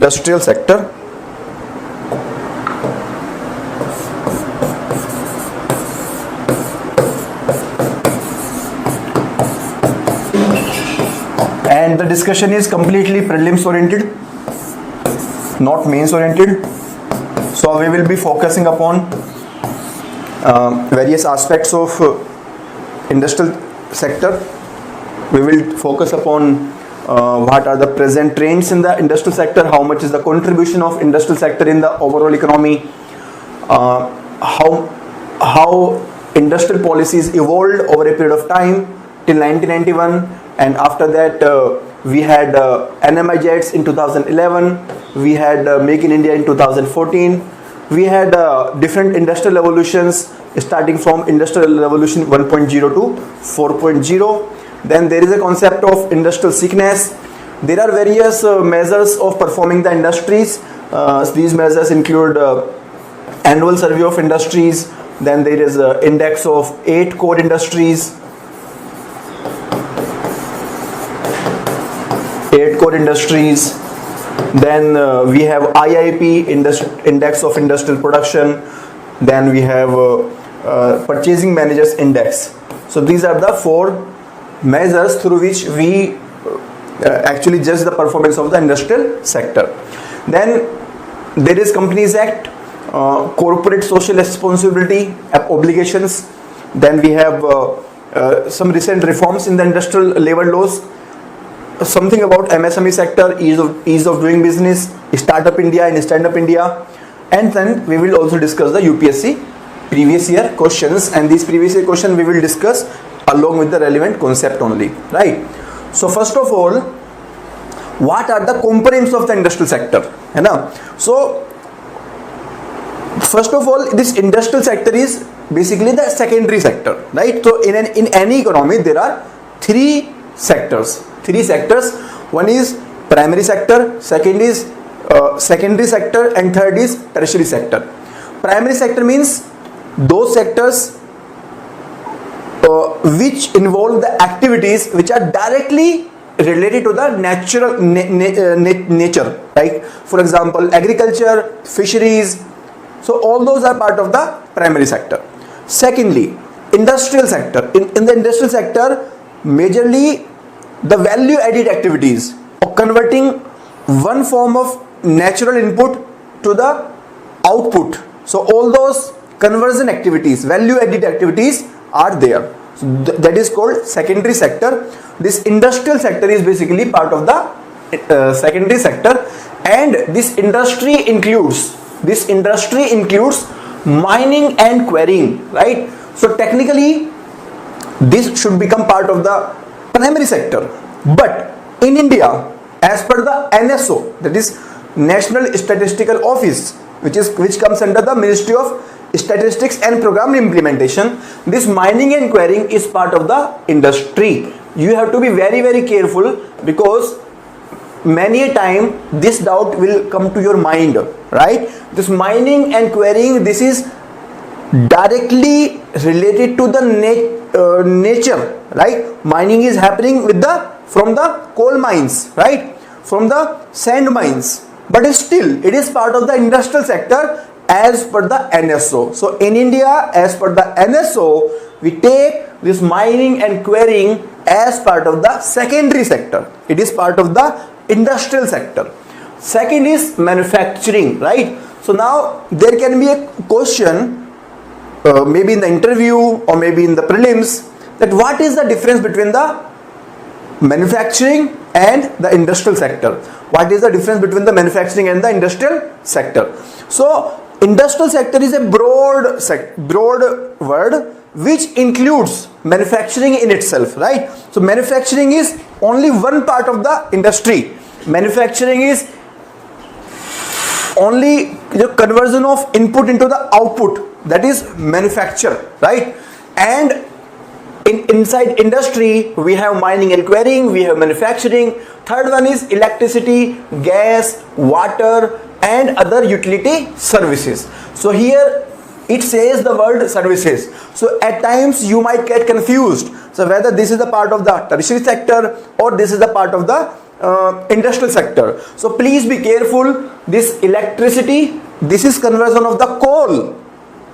industrial sector. And the discussion is completely prelims oriented, not mains oriented. So we will be focusing upon various aspects of industrial sector. We will focus upon what are the present trends in the industrial sector, how much is the contribution of industrial sector in the overall economy, how industrial policies evolved over a period of time till 1991, and after that we had NMI jets in 2011, we had Make in India in 2014, we had different industrial revolutions starting from Industrial Revolution 1.0 to 4.0. Then there is a concept of industrial sickness. There are various measures of performing the industries. These measures include annual survey of industries. Then there is an index of 8 core industries. 8 core industries. Then we have IIP, index of industrial production. Then we have purchasing managers index. So these are the 4 measures through which we actually judge the performance of the industrial sector. Then there is Companies Act, corporate social responsibility obligations. Then we have some recent reforms in the industrial labor laws, something about MSME sector, ease of doing business, Startup India and Stand Up India. And then we will also discuss the UPSC previous year questions, and these previous year questions we will discuss along with the relevant concept only, right? So first of all, what are the components of the industrial sector? So first of all, this industrial sector is basically the secondary sector, right? So in any economy there are 3 sectors. One is primary sector, second is secondary sector, and third is tertiary sector. Primary sector means those sectors which involve the activities which are directly related to the natural nature, right? For example, agriculture, fisheries. So all those are part of the primary sector. Secondly, industrial sector. In the industrial sector, majorly the value added activities of converting one form of natural input to the output. So all those conversion activities, value added activities are there. So that is called secondary sector. This industrial sector is basically part of the secondary sector, and this industry includes mining and quarrying, right? So technically this should become part of the primary sector, but in India, as per the NSO, that is National Statistical Office, which comes under the Ministry of Statistics and Program Implementation, this mining and quarrying is part of the industry. You have to be very, very careful, because many a time this doubt will come to your mind, right? This mining and quarrying, this is directly related to the nature, right? Mining is happening from the coal mines, right? From the sand mines, but still it is part of the industrial sector as per the NSO. So in India, as per the NSO, we take this mining and quarrying as part of the secondary sector. It is part of the industrial sector. Second is manufacturing, right? So now there can be a question, maybe in the interview or maybe in the prelims, that what is the difference between the manufacturing and the industrial sector? What is the difference between the manufacturing and the industrial sector? So industrial sector is a broad word which includes manufacturing in itself, right? So manufacturing is only one part of the industry. Manufacturing is only the conversion of input into the output, that is manufacture, right? And inside industry we have mining and quarrying, we have manufacturing. Third one is electricity, gas, water and other utility services. So here it says the word services, so at times you might get confused, so whether this is the part of the tertiary sector or this is the part of the industrial sector. So please be careful. This electricity, this is conversion of the coal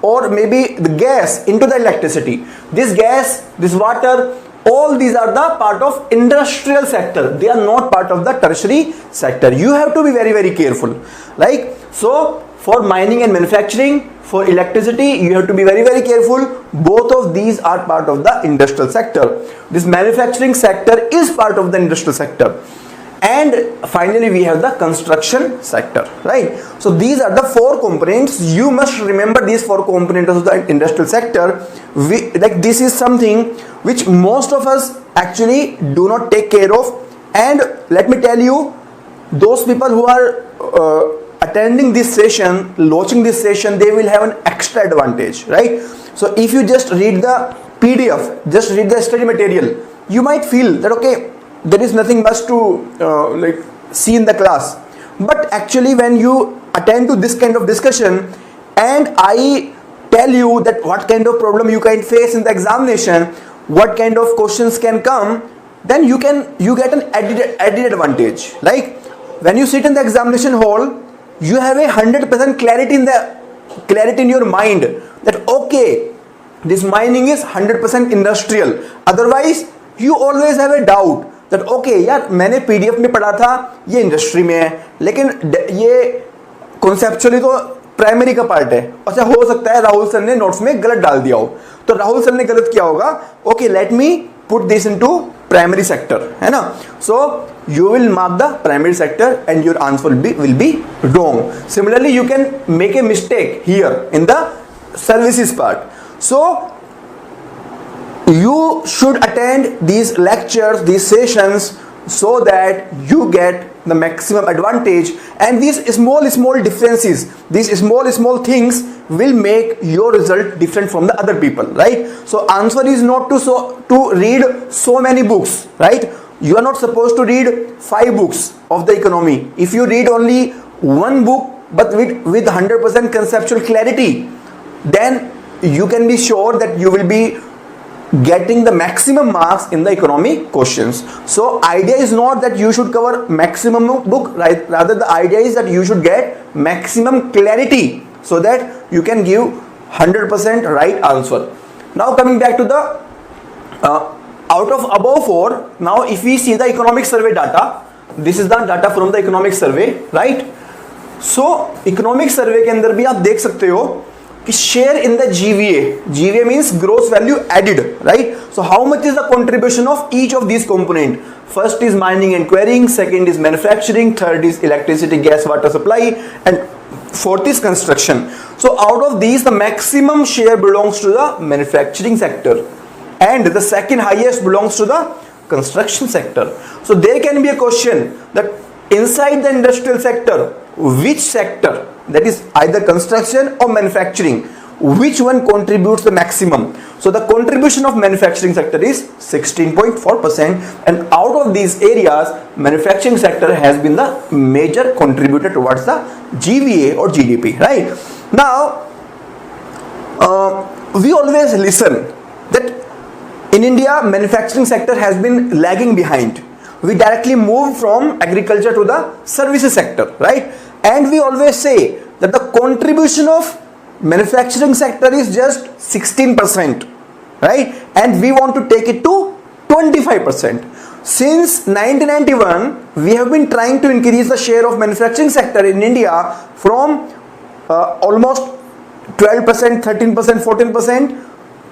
or maybe the gas into the electricity. This gas, this water, all these are the part of industrial sector. They are not part of the tertiary sector. You have to be very, very careful. Like, so for mining and manufacturing, for electricity, you have to be very, very careful. Both of these are part of the industrial sector. This manufacturing sector is part of the industrial sector. And finally, we have the construction sector, right? So these are the four components. You must remember these four components of the industrial sector. Like this is something which most of us actually do not take care of. And let me tell you, those people who are attending this session, watching this session, they will have an extra advantage, right? So if you just read the PDF, just read the study material, you might feel that okay, there is nothing much to like see in the class. But actually when you attend to this kind of discussion and I tell you that what kind of problem you can face in the examination, what kind of questions can come, then you get an added advantage. Like when you sit in the examination hall, you have 100% clarity in your mind that okay, this mining is 100% industrial. Otherwise you always have a doubt that okay यार मैंने PDF में पढ़ा था ये industry में है, लेकिन ये कॉन्सेप्चुअली तो प्राइमरी का पार्ट है. अच्छा, हो सकता है राहुल सर ने नोट्स में गलत डाल दिया हो, तो राहुल सर ने गलत किया होगा. Okay, let me put this into primary sector, है ना. सो you will mark the primary sector and your answer will be wrong. Similarly, you can make a mistake here in the services part. So you should attend these lectures, these sessions, so that you get the maximum advantage, and these small differences, these small things will make your result different from the other people, right? So answer is not to read so many books, right? You are not supposed to read 5 books of the economy. If you read only one book but with 100% conceptual clarity, then you can be sure that you will be getting the maximum marks in the economy questions. So idea is not that you should cover maximum book, right? Rather the idea is that you should get maximum clarity so that you can give 100% right answer. Now coming back to the out of above 4, now if we see the economic survey data, this is the data from the economic survey, right? So economic survey के अंदर भी आप देख सकते हो कि share in the GVA means gross value added, right? So how much is the contribution of each of these component? First is mining and quarrying, second is manufacturing, third is electricity, gas, water supply, and fourth is construction. So out of these, the maximum share belongs to the manufacturing sector, and the second highest belongs to the construction sector. So there can be a question that inside the industrial sector, which sector, that is either construction or manufacturing, which one contributes the maximum? So the contribution of manufacturing sector is 16.4%, and out of these areas, manufacturing sector has been the major contributor towards the GVA or GDP, right? Now we always listen that in India, manufacturing sector has been lagging behind. We directly move from agriculture to the services sector, right? And we always say that the contribution of manufacturing sector is just 16%, right? And we want to take it to 25%. Since 1991, we have been trying to increase the share of manufacturing sector in India from almost 12%, 13%, 14%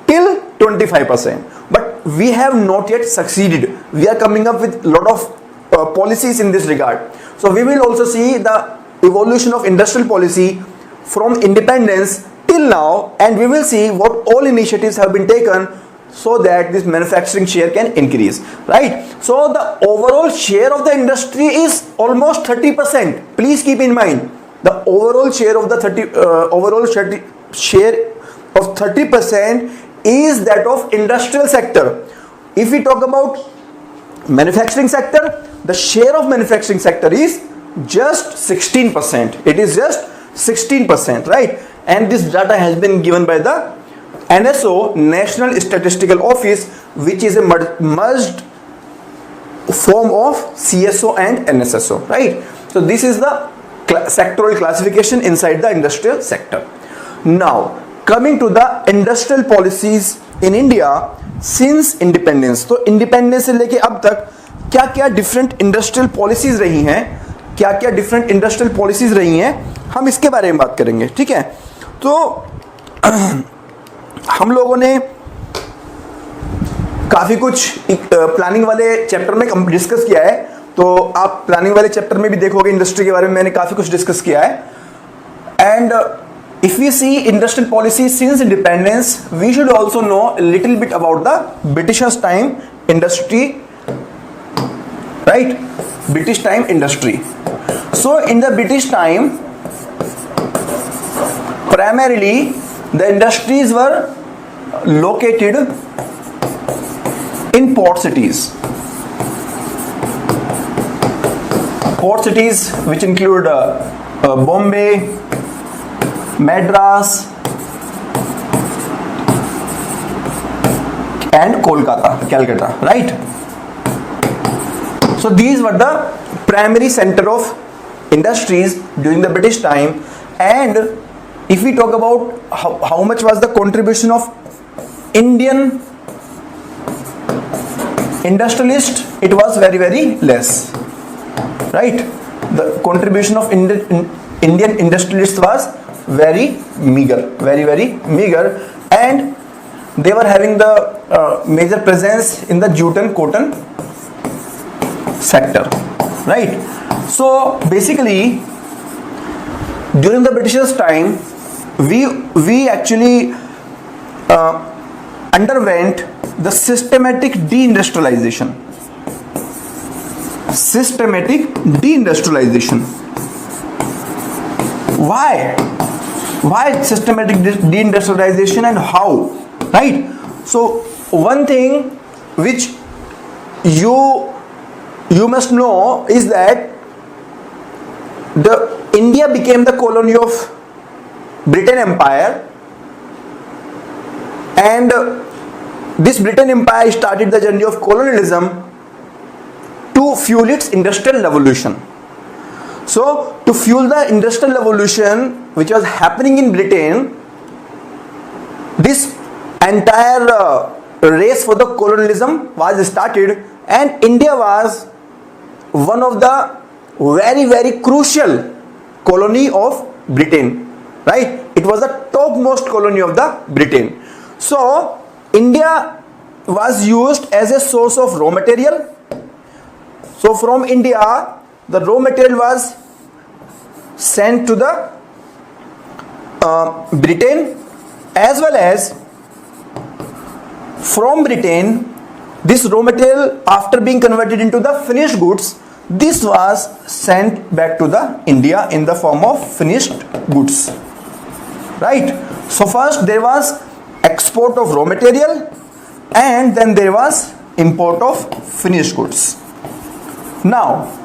till 25%. But we have not yet succeeded. We are coming up with a lot of policies in this regard. So we will also see the evolution of industrial policy from independence till now, and we will see what all initiatives have been taken so that this manufacturing share can increase, right? So the overall share of the industry is almost 30%. Please keep in mind the overall share of the share of 30% is that of industrial sector. If we talk about manufacturing sector, the share of manufacturing sector is just 16%. It is just 16%, right? And this data has been given by the NSO, National Statistical Office, which is a merged form of CSO and NSSO, right? So this is the sectoral classification inside the industrial sector. Now coming to the industrial policies in India since independence. तो independence से लेके अब तक क्या क्या different industrial policies रही हैं, क्या क्या डिफरेंट इंडस्ट्रियल पॉलिसीज रही हैं, हम इसके बारे में बात करेंगे, ठीक है? तो हम लोगों ने काफ़ी कुछ प्लानिंग वाले चैप्टर में डिस्कस किया है, तो आप प्लानिंग वाले चैप्टर में भी देखोगे इंडस्ट्री के बारे में मैंने काफ़ी कुछ डिस्कस किया है. And if we see industrial policy since independence, we should also know a little bit about the Britishers time industry, right? British time industry. So in the British time, primarily the industries were located in port cities. Port cities which include Bombay, Madras and Kolkata, Calcutta, right? So these were the primary center of industries during the British time. And if we talk about how much was the contribution of Indian industrialist, it was very, very less, right? The contribution of Indian industrialists was very meager, very meager, and they were having the major presence in the jute and cotton sector, right? So basically during the Britishers time we actually underwent the systematic deindustrialization. Why systematic deindustrialization and how, right? So one thing which you must know is that the India became the colony of Britain Empire, and this Britain Empire started the journey of colonialism to fuel its industrial revolution. So to fuel the industrial revolution which was happening in Britain, this entire race for the colonialism was started, and India was one of the very crucial colony of Britain, right? It was the topmost colony of the Britain. So India was used as a source of raw material. So from India the raw material was sent to the Britain, as well as from Britain this raw material, after being converted into the finished goods, this was sent back to the India in the form of finished goods, right? So first there was export of raw material, and then there was import of finished goods. Now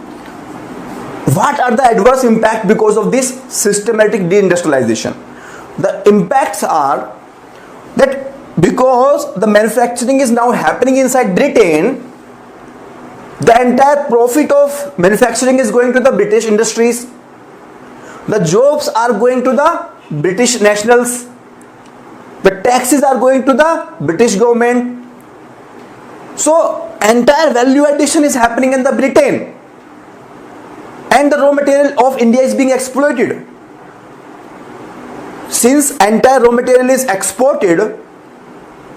what are the adverse impacts because of this systematic deindustrialization? The impacts are that because the manufacturing is now happening inside Britain, the entire profit of manufacturing is going to the British industries, the jobs are going to the British nationals, the taxes are going to the British government. So entire value addition is happening in the Britain, and the raw material of India is being exploited. Since entire raw material is exported,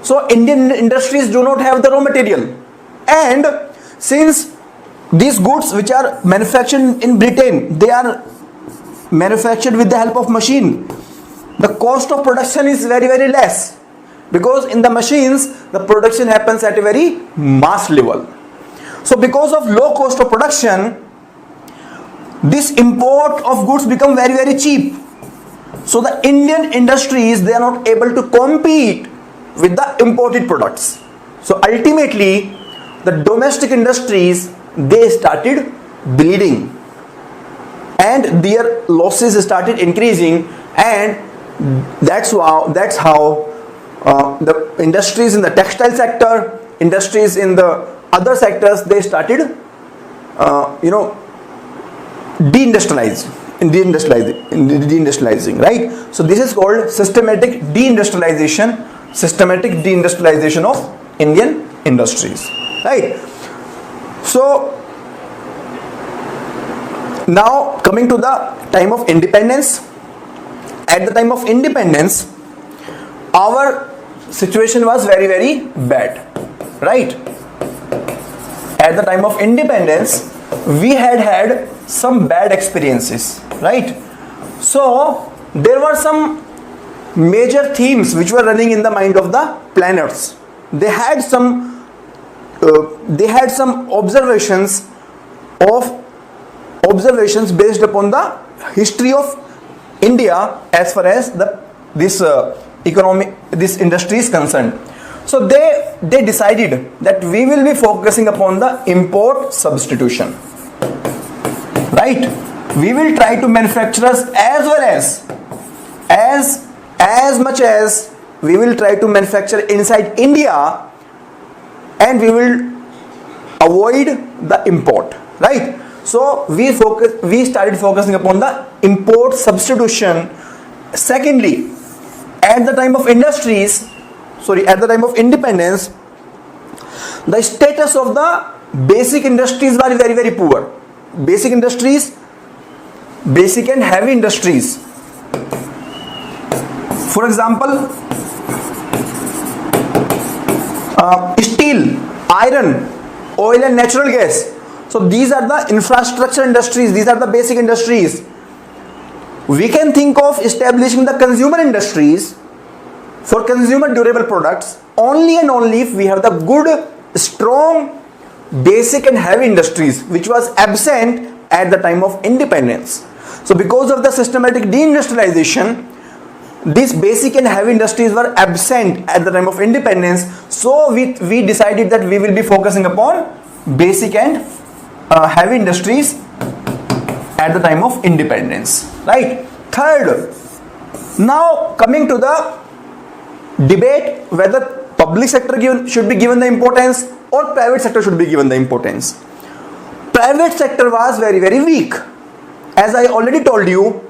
so Indian industries do not have the raw material, and since these goods which are manufactured in Britain, they are manufactured with the help of machine, the cost of production is very less, because in the machines the production happens at a very mass level. So because of low cost of production, this import of goods become very cheap. So the Indian industries, they are not able to compete with the imported products. So ultimately the domestic industries, they started bleeding, and their losses started increasing, and that's how the industries in the textile sector, industries in the other sectors they started deindustrializing, right? So this is called systematic deindustrialization of Indian industries, right? So now coming to the time of independence. At the time of independence, our situation was very, very bad, right? At the time of independence, we had some bad experiences, right? So there were some major themes which were running in the mind of the planners. They had some observations based upon the history of India as far as this industry is concerned. So they decided that we will be focusing upon the import substitution, right? We will try to manufacture as well as much as we will try to manufacture inside India, and we will avoid the import, right? So we started focusing upon the import substitution. Secondly, at the time of independence, the status of the basic industries were very, very poor. Basic and heavy industries. For example, steel, iron, oil and natural gas. So these are the infrastructure industries, these are the basic industries. We can think of establishing the consumer industries for consumer durable products only and only if we have the good, strong, basic and heavy industries, which was absent at the time of independence. So because of the systematic deindustrialization, these basic and heavy industries were absent at the time of independence. So we decided that we will be focusing upon basic and heavy industries at the time of independence, right? Third, now coming to the debate whether public sector should be given the importance or private sector should be given the importance. Private sector was very, very weak. As I already told you,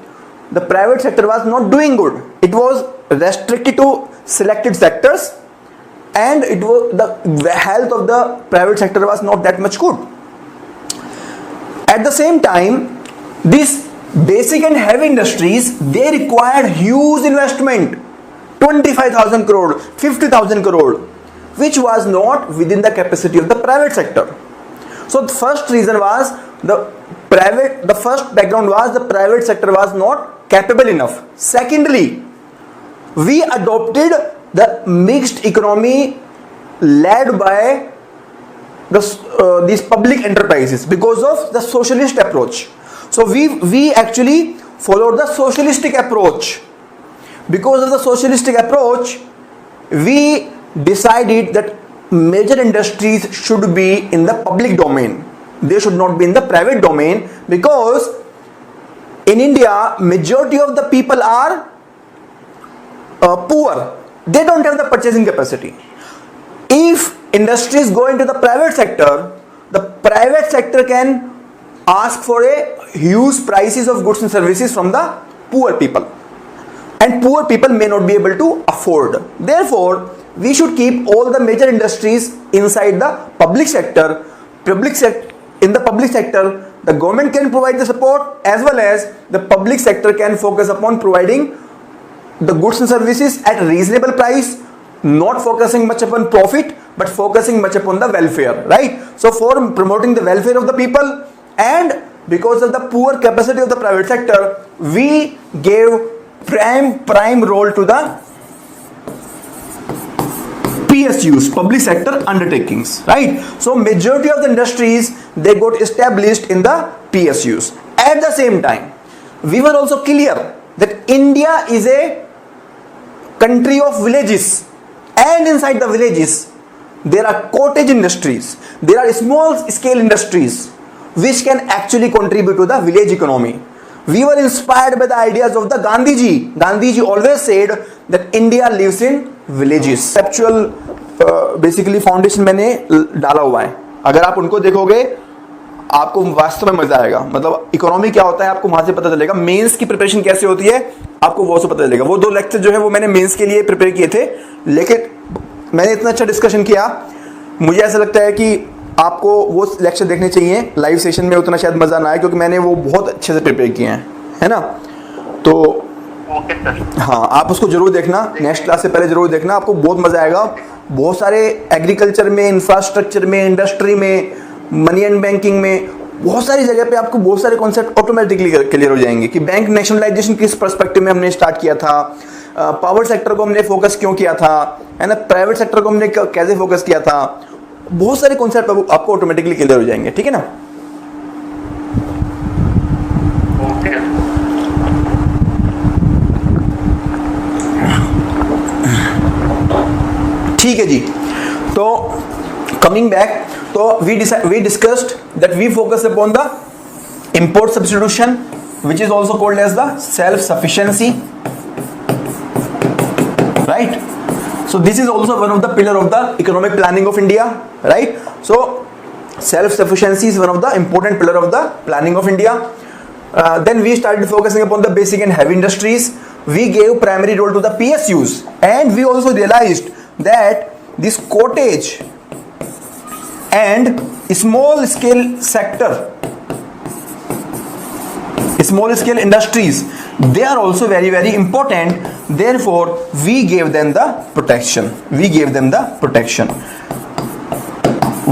the private sector was not doing good. It was restricted to selected sectors, and it was the health of the private sector was not that much good. At the same time, these basic and heavy industries, they required huge investment, 25,000 crore, 50,000 crore, which was not within the capacity of the private sector. So the first reason was the first background was the private sector was not capable enough. Secondly, we adopted the mixed economy led by these public enterprises because of the socialist approach. So we actually followed the socialistic approach. Because of the socialistic approach, we decided that major industries should be in the public domain. They should not be in the private domain, because in India, majority of the people are poor. They don't have the purchasing capacity. If industries go into the private sector can ask for a huge prices of goods and services from the poor people, and poor people may not be able to afford. Therefore, we should keep all the major industries inside the public sector. In the public sector, the government can provide the support, as well as the public sector can focus upon providing the goods and services at a reasonable price, not focusing much upon profit, but focusing much upon the welfare, right? So for promoting the welfare of the people, and because of the poor capacity of the private sector, we gave prime role to the PSUs, public sector undertakings, right? So majority of the industries, they got established in the PSUs. At the same time, we were also clear that India is a country of villages, and inside the villages there are cottage industries, there are small scale industries which can actually contribute to the village economy. We were inspired by the ideas of the Gandhiji. Gandhiji always said that India lives in villages. Actual basically foundation मैंने डाला हुआ है, अगर आप उनको देखोगे आपको वास्तव में मजा आएगा। मतलब इकोनॉमी क्या होता है आपको वहां से पता चलेगा, मेंस की प्रिपरेशन कैसे होती है आपको वो से पता चलेगा। वो 2 लेक्चर जो है वो मैंने मेंस के लिए प्रिपेयर किए थे, लेकिन मैंने इतना अच्छा डिस्कशन किया, मुझे ऐसा लगता है कि आपको वो लेक्चर देखने चाहिए। लाइव सेशन में उतना शायद मजा ना आए क्योंकि मैंने वो बहुत अच्छे से प्रिपेयर किए हैं, है ना। तो हाँ, आप उसको जरूर देखना, नेक्स्ट क्लास से पहले जरूर देखना, आपको बहुत मजा आएगा। बहुत सारे एग्रीकल्चर में, इंफ्रास्ट्रक्चर में, इंडस्ट्री में, मनी एंड बैंकिंग में, बहुत सारी जगह पे आपको बहुत सारे कॉन्सेप्ट ऑटोमेटिकली क्लियर हो जाएंगे कि बैंक नेशनलाइजेशन किस पर्सपेक्टिव में हमने स्टार्ट किया था, पावर सेक्टर को हमने फोकस क्यों किया था, है ना, प्राइवेट सेक्टर को हमने कैसे फोकस किया था। बहुत सारे कॉन्सेप्ट आपको ऑटोमेटिकली क्लियर हो जाएंगे, ठीक है ना। ठीक है जी। तो कमिंग बैक, तो we discussed that we focus upon the import substitution, which is also called as the self sufficiency, right? So this is also one of the pillar of the economic planning of India, right? So self sufficiency is one of the important pillar of the planning of India. Then we started focusing upon the basic and heavy industries. We gave primary role to the PSUs, and we also realized that this cottage and small scale sector, small scale industries, they are also very very important. Therefore we gave them the protection,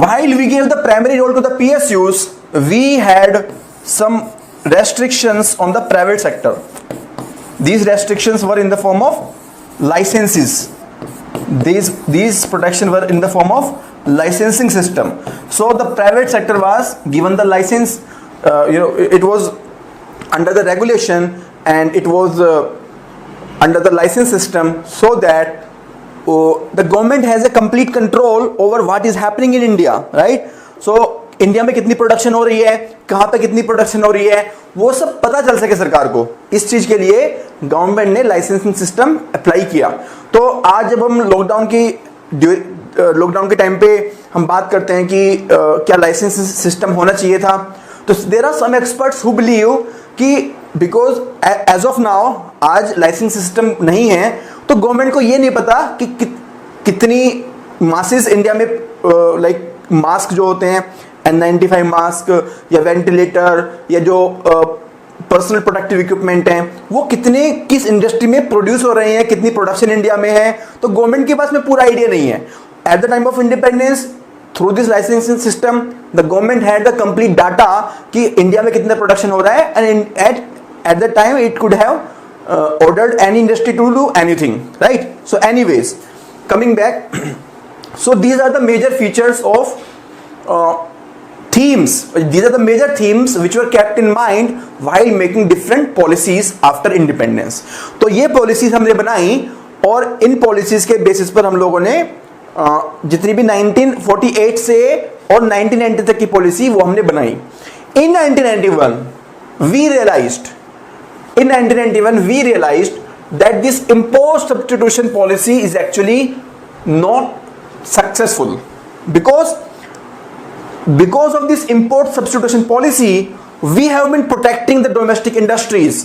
while we gave the primary role to the PSUs, we had some restrictions on the private sector. These restrictions were in the form of licenses. These protection were in the form of licensing system. So the private sector was given the license, it was under the regulation and it was under the license system, so that the government has a complete control over what is happening in India, right? So India में कितनी production हो रही है, कहाँ पे कितनी production हो रही है, वो सब पता चल सके सरकार को। इस चीज के लिए गवर्नमेंट ने लाइसेंसिंग सिस्टम अप्लाई किया। तो आज जब हम लॉकडाउन के टाइम पे हम बात करते हैं कि क्या लाइसेंसिंग सिस्टम होना चाहिए था, तो there are some experts who believe कि बिकॉज एज ऑफ नाउ आज लाइसेंस सिस्टम नहीं है, तो गवर्नमेंट को ये नहीं पता कि कितनी मासेस इंडिया में लाइक मास्क जो होते हैं N95 मास्क या वेंटिलेटर या जो पर्सनल प्रोटेक्टिव इक्विपमेंट हैं वो कितने किस इंडस्ट्री में प्रोड्यूस हो रहे हैं, कितनी प्रोडक्शन इंडिया में है, तो गवर्नमेंट के पास में पूरा आइडिया नहीं है। At the time of independence through this licensing system the government had the complete data कि इंडिया में कितना प्रोडक्शन हो रहा है, and at the time it could have ordered any industry to do anything, right? So anyways, coming back, so these are the major features of themes. These are the major themes which were kept in mind while making different policies after independence. तो ये policies हमने बनाई और इन policies के basis पर हम लोगों ने जितनी भी 1948 से और 1990 तक की policy वो हमने बनाई। In 1991 we realized that this import substitution policy is actually not successful because of this import substitution policy we have been protecting the domestic industries.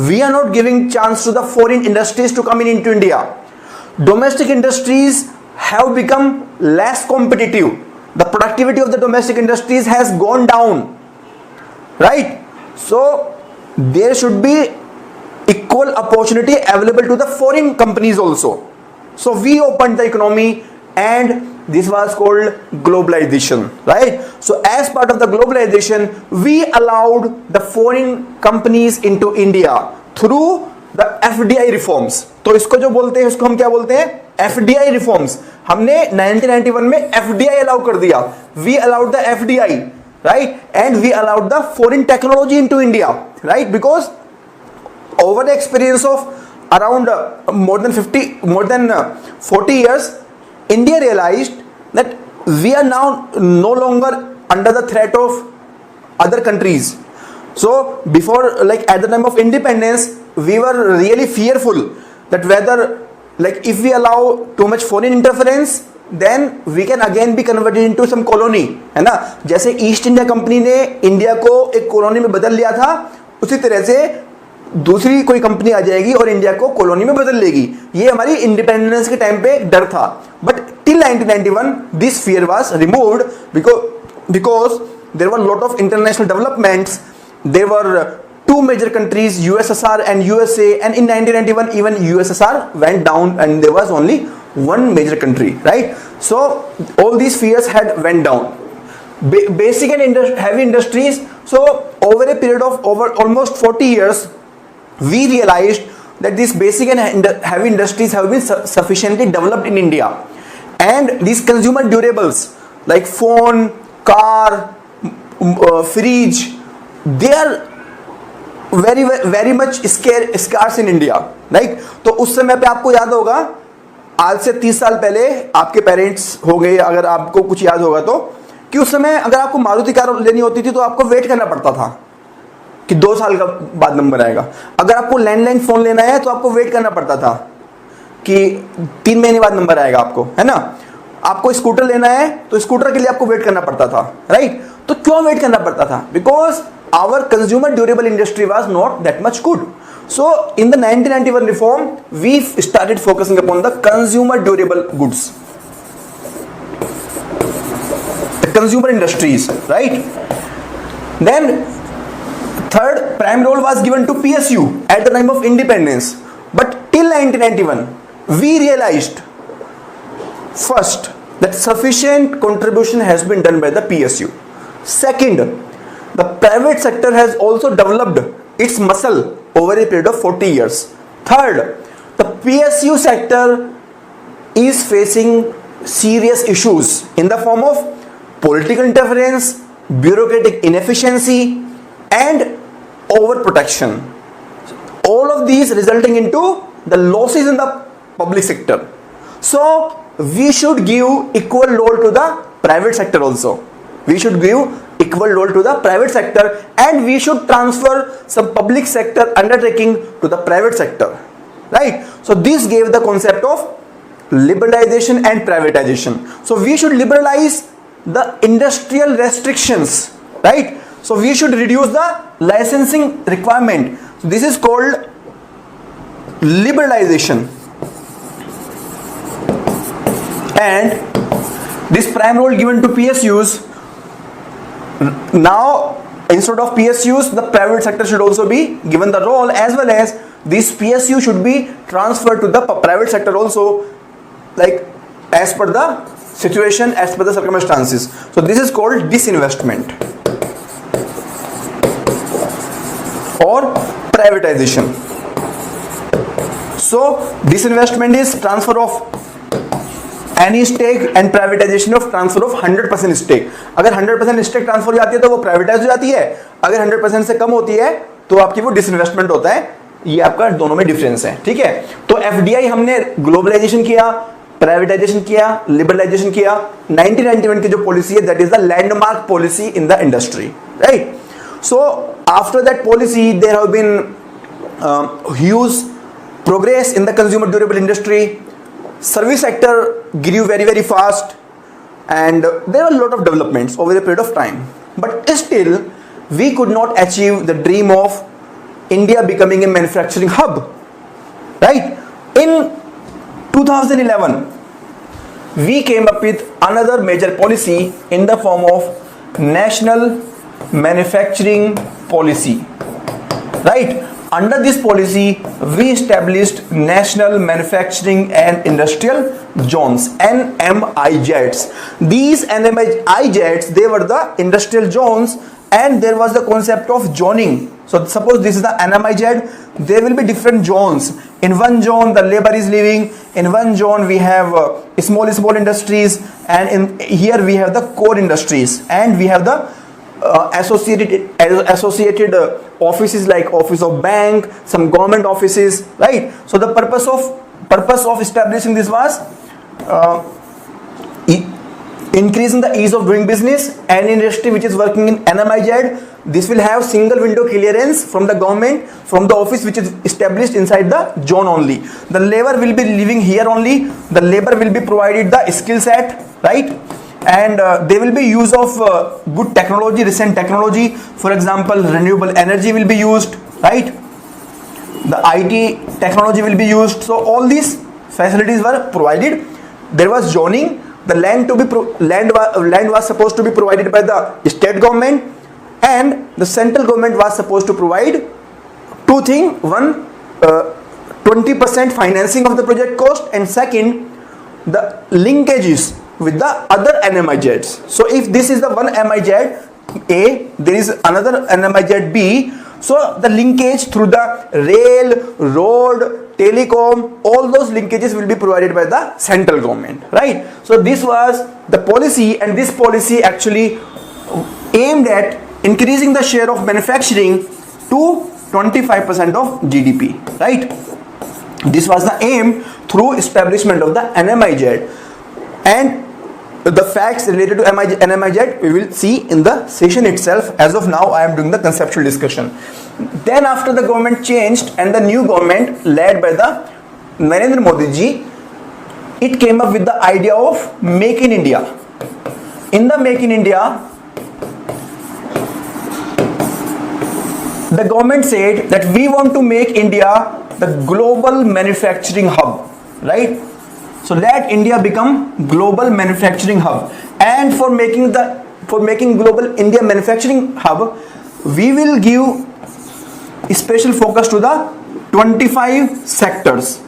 We are not giving chance to the foreign industries to come into India. Domestic industries have become less competitive. The productivity of the domestic industries has gone down, right? So there should be equal opportunity available to the foreign companies also. So we opened the economy and this was called globalization, right? So as part of the globalization we allowed the foreign companies into India through the FDI reforms. तो इसको जो बोलते हैं इसको हम क्या बोलते हैं, FDI reforms. हमने 1991 में FDI allow कर दिया. We allowed the FDI, right? And we allowed the foreign technology into India, right? Because over the experience of around more than 40 years, India realized that we are now no longer under the threat of other countries. So before, like at the time of independence, we were really fearful that whether like if we allow too much foreign interference, then we can again be converted into some colony, है ना. जैसे east India company ने India को एक colony में बदल लिया था, उसी तरह से दूसरी कोई कंपनी आ जाएगी और इंडिया को कॉलोनी में बदल लेगी. ये हमारी इंडिपेंडेंस के टाइम पे एक डर था. But till 1991 this fear was removed because there were lot of international developments. There were two major countries, USSR and USA, and in 1991 even USSR went down and there was only one major country, right? So all these fears had went down. Basic and heavy industries. So over a period of over almost 40 years, we realized that these basic and heavy industries have been sufficiently developed in India, and these consumer durables like phone, car, fridge, they are very much scarce in India, right? तो उस समय पे आपको याद होगा, आज से 30 साल पहले आपके पेरेंट्स हो गए, अगर आपको कुछ याद होगा तो, कि उस समय अगर आपको मारुति कार लेनी होती थी तो आपको वेट करना पड़ता था कि 2 साल का बाद नंबर आएगा. अगर आपको लैंडलाइन फोन लेना है तो आपको वेट करना पड़ता था कि 3 महीने बाद नंबर आएगा आपको, है ना. आपको स्कूटर लेना है तो स्कूटर के लिए आपको वेट करना पड़ता था, राइट. तो क्यों वेट करना पड़ता था? Because our consumer durable industry was not that much good. So in the 1991 reform we started focusing upon the consumer durable goods, the consumer industries, right. Then third prime role was given to PSU at the time of independence, but till 1991 we realized first that sufficient contribution has been done by the PSU. Second, the private sector has also developed its muscle over a period of 40 years. Third, the PSU sector is facing serious issues in the form of political interference, bureaucratic inefficiency, and overprotection. All of these resulting into the losses in the public sector. So we should give equal role to the private sector also. We should give equal role to the private sector, and we should transfer some public sector undertaking to the private sector, right? So this gave the concept of liberalization and privatization. So we should liberalize the industrial restrictions, right? So we should reduce the licensing requirement. So this is called liberalization. And this prime role given to PSUs, now instead of PSUs the private sector should also be given the role, as well as this PSU should be transferred to the private sector also, like as per the situation, as per the circumstances. So this is called disinvestment or privatization. So disinvestment is transfer of any stake and privatization of transfer of 100% stake. अगर 100% stake transfer हो जाती है तो वो privatise हो जाती है, अगर 100% से कम होती है तो आपकी वो डिसइन्वेस्टमेंट होता है. ये आपका दोनों में डिफरेंस है, ठीक है. तो एफडीआई हमने ग्लोबलाइजेशन किया, प्राइवेटाइजेशन किया, लिबरलाइजेशन किया. 1991 की जो पॉलिसी है that is the landmark policy in the industry, right. So after that policy there have been huge progress in the consumer durable industry. Service sector grew very fast, and there are a lot of developments over a period of time. But still we could not achieve the dream of India becoming a manufacturing hub, right? In 2011 we came up with another major policy in the form of National Manufacturing Policy, right? Under this policy we established National Manufacturing and Industrial Zones, NMIZs. These NMIZs, they were the industrial zones, and there was the concept of zoning. So suppose this is the NMIZ, there will be different zones. In one zone the labor is living, in one zone we have small industries, and in here we have the core industries, and we have the associated offices like office of bank, some government offices, right? So the purpose of establishing this was increasing the ease of doing business. Any industry which is working in NMIZ, this will have single window clearance from the government, from the office which is established inside the zone only. The labor will be living here only. The labor will be provided the skill set, right? And there will be use of good technology, recent technology. For example, renewable energy will be used, right? The IT technology will be used. So all these facilities were provided. There was zoning. The land was supposed to be provided by the state government, and the central government was supposed to provide two things. One, 20% financing of the project cost, and second, the linkages with the other NMIZs. So if this is the one MIZ A, there is another NMIZ B. So the linkage through the rail, road, telecom, all those linkages will be provided by the central government, right? So this was the policy, and this policy actually aimed at increasing the share of manufacturing to 25% of GDP, right? This was the aim through establishment of the NMIZ, and the facts related to NMIZ we will see in the session itself. As of now, I am doing the conceptual discussion. Then after the government changed and the new government led by the Narendra Modi ji, it came up with the idea of Make in India. In the Make in India, the government said that we want to make India the global manufacturing hub, right? So let India become global manufacturing hub, and for making global India manufacturing hub, we will give special focus to the 25 sectors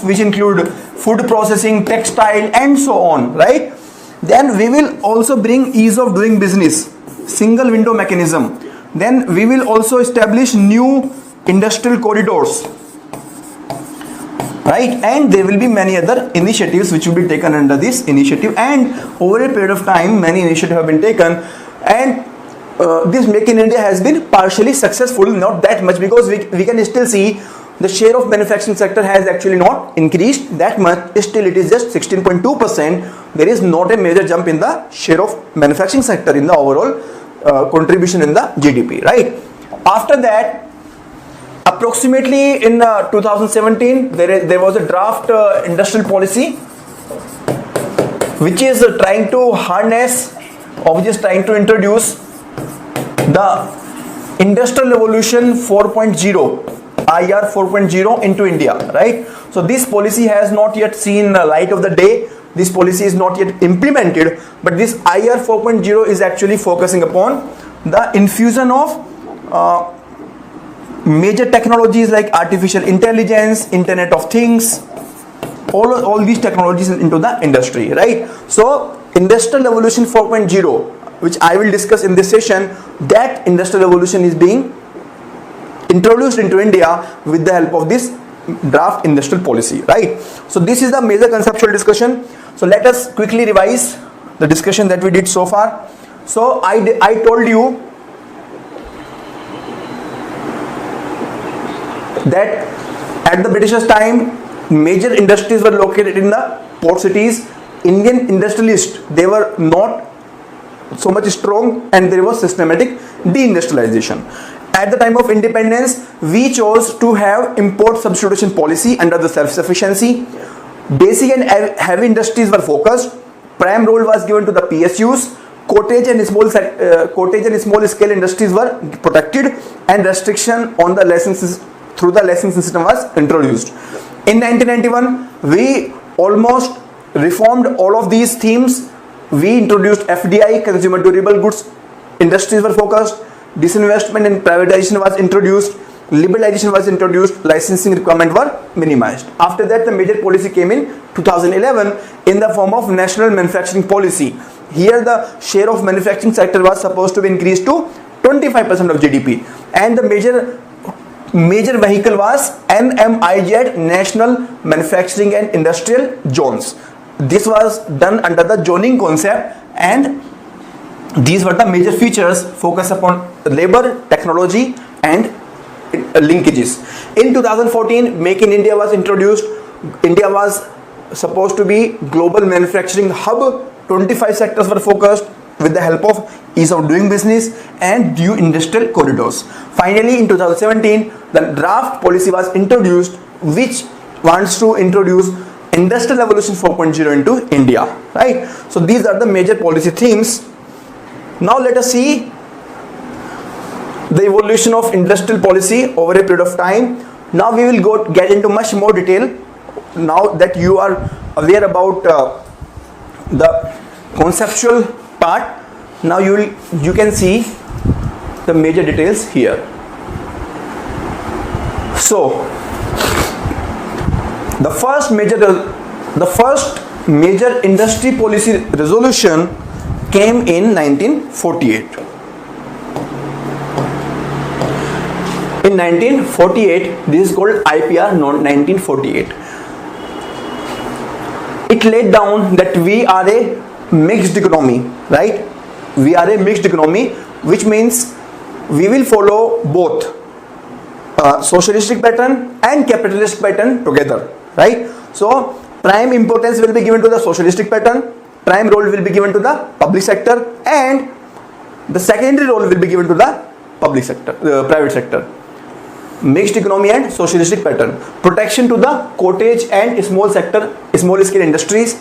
which include food processing, textile, and so on, right? Then we will also bring ease of doing business, single window mechanism. Then we will also establish new industrial corridors, right? And there will be many other initiatives which will be taken under this initiative, and over a period of time many initiatives have been taken, and this Make in India has been partially successful, not that much, because we can still see the share of manufacturing sector has actually not increased that much. Still it is just 16.2%. There is not a major jump in the share of manufacturing sector in the overall contribution in the GDP, right? After that, approximately in 2017, there was a draft industrial policy which is trying to harness, or which is trying to introduce the Industrial Revolution 4.0, IR 4.0 into India, right? So this policy has not yet seen the light of the day. This policy is not yet implemented, but this IR 4.0 is actually focusing upon the infusion of major technologies like artificial intelligence, Internet of Things, all these technologies into the industry, right? So Industrial Revolution 4.0, which I will discuss in this session, that Industrial Revolution is being introduced into India with the help of this draft industrial policy, right? So this is the major conceptual discussion. So let us quickly revise the discussion that we did so far. So I told you that at the Britishers' time, major industries were located in the port cities. Indian industrialists, they were not so much strong, and there was systematic deindustrialization. At the time of independence, we chose to have import substitution policy under the self-sufficiency. Basic and heavy industries were focused. Prime role was given to the PSUs. Cottage and small scale industries were protected, and restriction on the licenses through the licensing system was introduced. In 1991, we almost reformed all of these themes. We introduced FDI, consumer durable goods industries were focused. Disinvestment and privatization was introduced. Liberalization was introduced. Licensing requirements were minimized. After that, the major policy came in 2011 in the form of National Manufacturing Policy. Here the share of manufacturing sector was supposed to be increased to 25% of GDP, and the major vehicle was NMIZ, National Manufacturing and Industrial Zones. This was done under the zoning concept, and these were the major features focused upon labor, technology, and linkages. In 2014, Make in India was introduced. India was supposed to be global manufacturing hub 25 sectors were focused with the help of ease of doing business and new industrial corridors. Finally, in 2017, the draft policy was introduced, which wants to introduce Industrial Revolution 4.0 into India, right? So these are the major policy themes. Now let us see the evolution of industrial policy over a period of time. Now we will get into much more detail. Now that you are aware about the conceptual part, now you can see the major details here. So the first major industry policy resolution came in 1948. In 1948, this is called IPR 1948. It laid down that we are a mixed economy, right? We are a mixed economy, which means we will follow both socialistic pattern and capitalist pattern together, right? So prime importance will be given to the socialistic pattern, prime role will be given to the public sector, and the secondary role will be given to the public sector, private sector. Mixed economy and socialistic pattern. Protection to the cottage and small scale industries.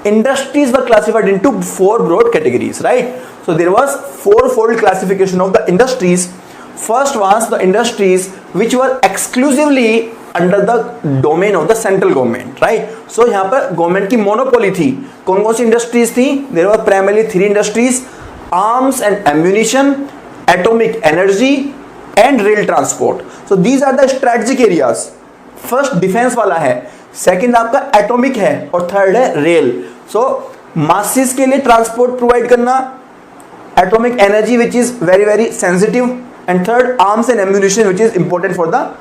Industries were classified into 4 broad categories, right? So there was 4-fold classification of the industries. First was the industries which were exclusively under the domain of the central government, right? So यहाँ पर government की monopoly थी. कौन सी industries थी? There were primarily 3 industries: arms and ammunition, atomic energy, and rail transport. So these are the strategic areas. First defense वाला है, second आपका atomic है, और third है rail. So masses के लिए transport provide करना, atomic energy which is very sensitive, and third arms and ammunition which is important for the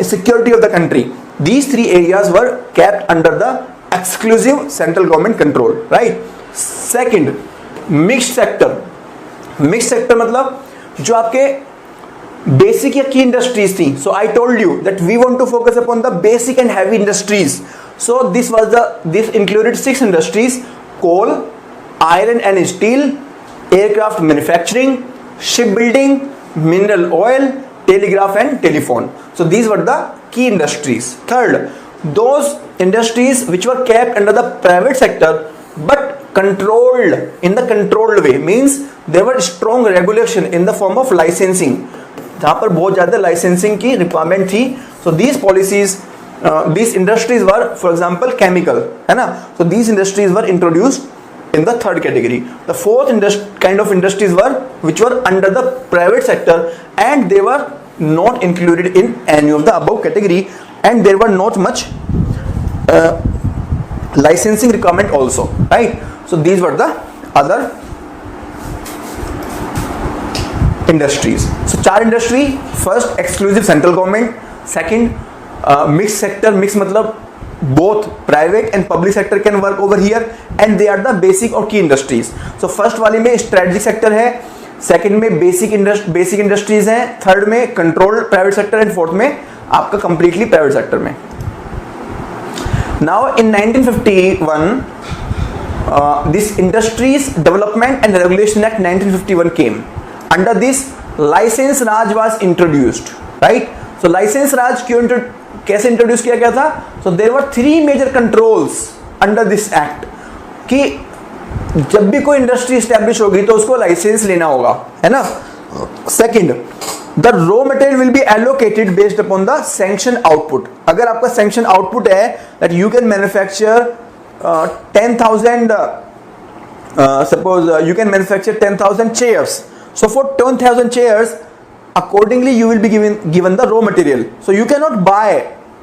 security of the country. These 3 areas were kept under the exclusive central government control, right? Second, mixed sector. Mixed sector मतलब जो आपके basic या key industries थी. So I told you that we want to focus upon the basic and heavy industries. So this included 6 industries: coal, iron and steel, aircraft manufacturing, ship building, mineral oil, telegraph and telephone. So these were the key industries. Third, those industries which were kept under the private sector but controlled in the controlled way, means there were strong regulation in the form of licensing, जहाँ पर बहुत ज़्यादा licensing की requirement थी. So these policies, these industries were, for example chemical, है ना. So these industries were introduced in the third category. The fourth kind of industries were which were under the private sector, and they were not included in any of the above category, and there were not much licensing requirement also, right? So these were the other industries. So 4 industry. First, exclusive central government. Second, mixed sector. Mixed मतलब both private and public sector can work over here, and they are the basic और key industries. So first वाले में strategic sector है, second में basic industries हैं, third में controlled private sector, and fourth में आपका completely private sector में. Now in 1951, this Industries Development and Regulation Act 1951 came. Under this, License Raj was introduced, right? So License Raj कैसे introduce किया गया था? So there were 3 major controls under this act, कि जब भी कोई industry establish होगी तो उसको लाइसेंस लेना होगा, है ना. Second, the raw material will be allocated based upon the sanction output. अगर आपका सैंक्शन आउटपुट है that you can manufacture 10,000, suppose you can manufacture 10,000 chairs. So for 10,000 chairs, accordingly you will be given the raw material. So you cannot buy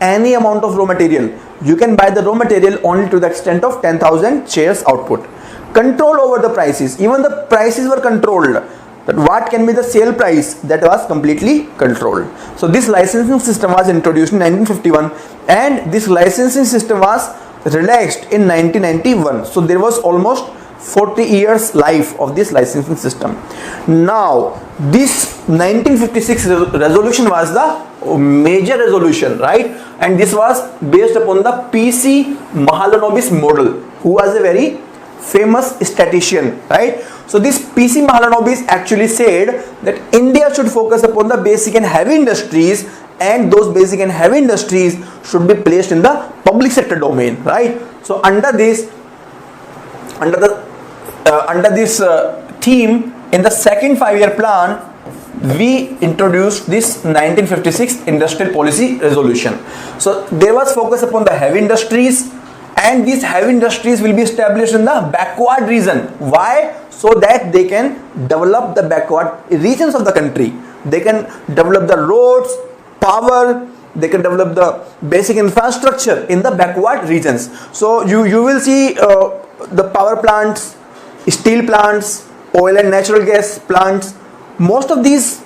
any amount of raw material. You can buy the raw material only to the extent of 10,000 chairs output. Control over the prices. Even the prices were controlled. That what can be the sale price, that was completely controlled. So this licensing system was introduced in 1951, and this licensing system was relaxed in 1991. So there was almost 40 years life of this licensing system. Now this 1956 resolution was the major resolution, right? And this was based upon the PC Mahalanobis model, who was a very famous statistician, right? So this PC Mahalanobis actually said that India should focus upon the basic and heavy industries, and those basic and heavy industries should be placed in the public sector domain, right? So under this theme, in the second 5-year plan, we introduced this 1956 industrial policy resolution. So there was focus upon the heavy industries, and these heavy industries will be established in the backward region. Why? So that they can develop the backward regions of the country. They can develop the roads, power, they can develop the basic infrastructure in the backward regions. So you will see the power plants, steel plants, oil and natural gas plants. Most of these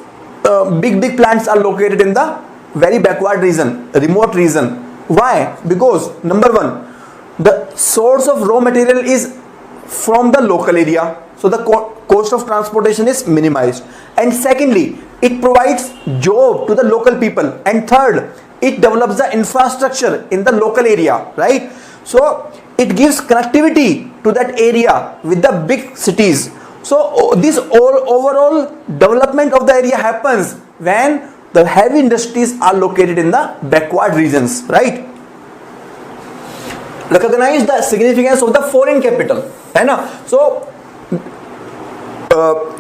big plants are located in the very backward region, remote region. Why? Because number one, the source of raw material is from the local area, so the cost of transportation is minimized. And secondly, it provides job to the local people. And third, it develops the infrastructure in the local area, right? So it gives connectivity to that area with the big cities. So this overall development of the area happens when the heavy industries are located in the backward regions, right? Recognize the significance of the foreign capital, है ना? So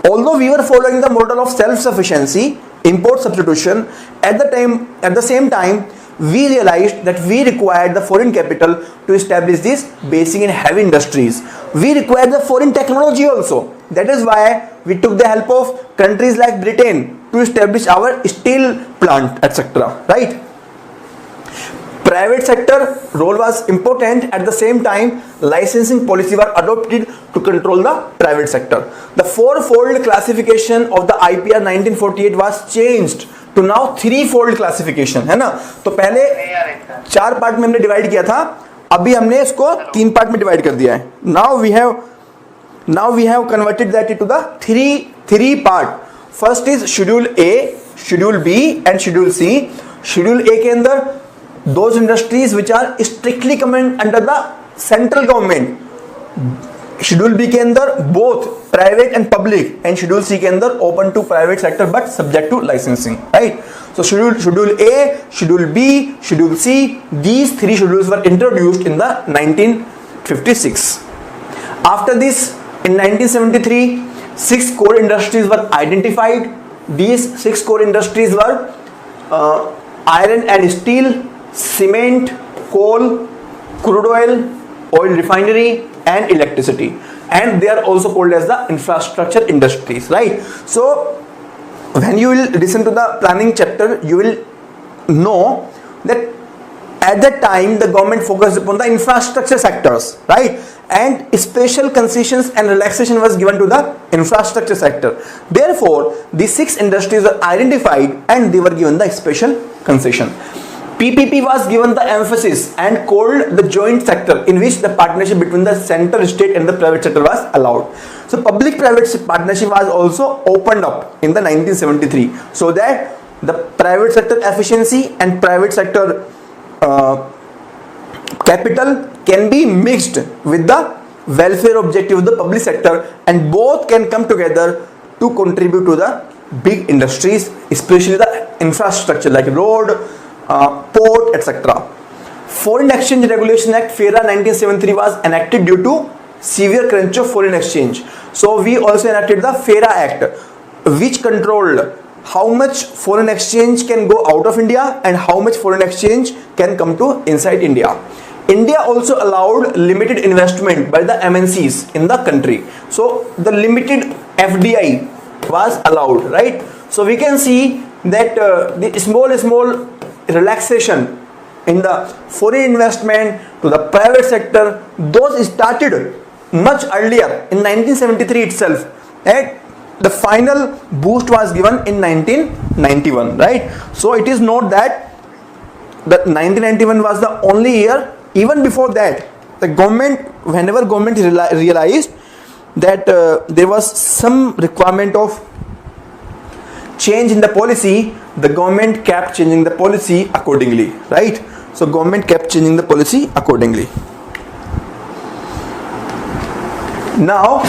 although we were following the model of self-sufficiency, import substitution, at the same time, we realized that we required the foreign capital to establish these basic and heavy industries. We required the foreign technology also. That is why we took the help of countries like Britain to establish our steel plant, etc. Right? Private sector role was important. At the same time, licensing policy were adopted to control the private sector. The four-fold classification of the IPR 1948 was changed to now three-fold classification, है ना? तो पहले 4 part में हमने divide किया था, अभी हमने इसको 3 पार्ट में डिवाइड कर दिया है. Now we have converted that into the three part. First is Schedule A, Schedule B and Schedule C. Schedule A के अंदर those industries which are strictly coming under the central government. Schedule B के अंदर both private and public, and Schedule C के अंदर open to private sector but subject to licensing, right? So Schedule A, Schedule B, Schedule C, these 3 schedules were introduced in the 1956. After this, in 1973, 6 core industries were identified. These 6 core industries were iron and steel, cement, coal, crude oil, oil refinery and electricity, and they are also called as the infrastructure industries, right? So when you will listen to the planning chapter, you will know that at that time the government focused upon the infrastructure sectors, right? And special concessions and relaxation was given to the infrastructure sector. Therefore, these 6 industries were identified and they were given the special concession. PPP was given the emphasis and called the joint sector, in which the partnership between the center, state and the private sector was allowed. So public-private partnership was also opened up in the 1973, so that the private sector efficiency and private sector capital can be mixed with the welfare objective of the public sector, and both can come together to contribute to the big industries, especially the infrastructure like road, port, etc. Foreign Exchange Regulation Act FERA 1973 was enacted due to severe crunch of foreign exchange. So we also enacted the FERA Act, which controlled how much foreign exchange can go out of India and how much foreign exchange can come to inside India. India also allowed limited investment by the MNCs in the country. So the limited FDI was allowed, right? So we can see that the small relaxation in the foreign investment to the private sector, those started much earlier in 1973 itself, and the final boost was given in 1991, right? So it is not that 1991 was the only year. Even before that, the government, whenever government realized that there was some requirement of change in the policy, the government kept changing the policy accordingly, right? So government kept changing the policy accordingly. Now,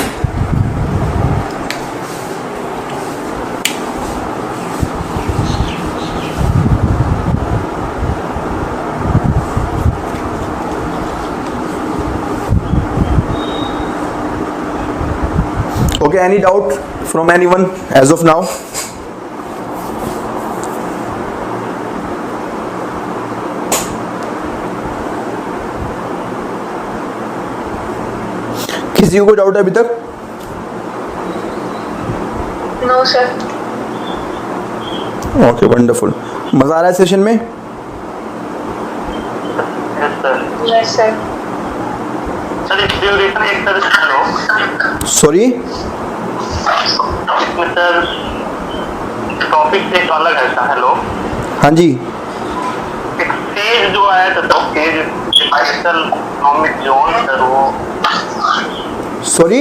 okay, any doubt from anyone as of now? किसी को doubt है अभी तक? No sir. Okay, wonderful. मजा आ रहा है session में? Yes sir. सर एक ड्यूरेशन एक तरह से लो। सॉरी इसमें सर टॉपिक एक अलग है सर। हेलो। हाँ जी, एक स्टेज जो आया था तो स्टेज डिफाइनल इकोनॉमिक जोन सर वो sorry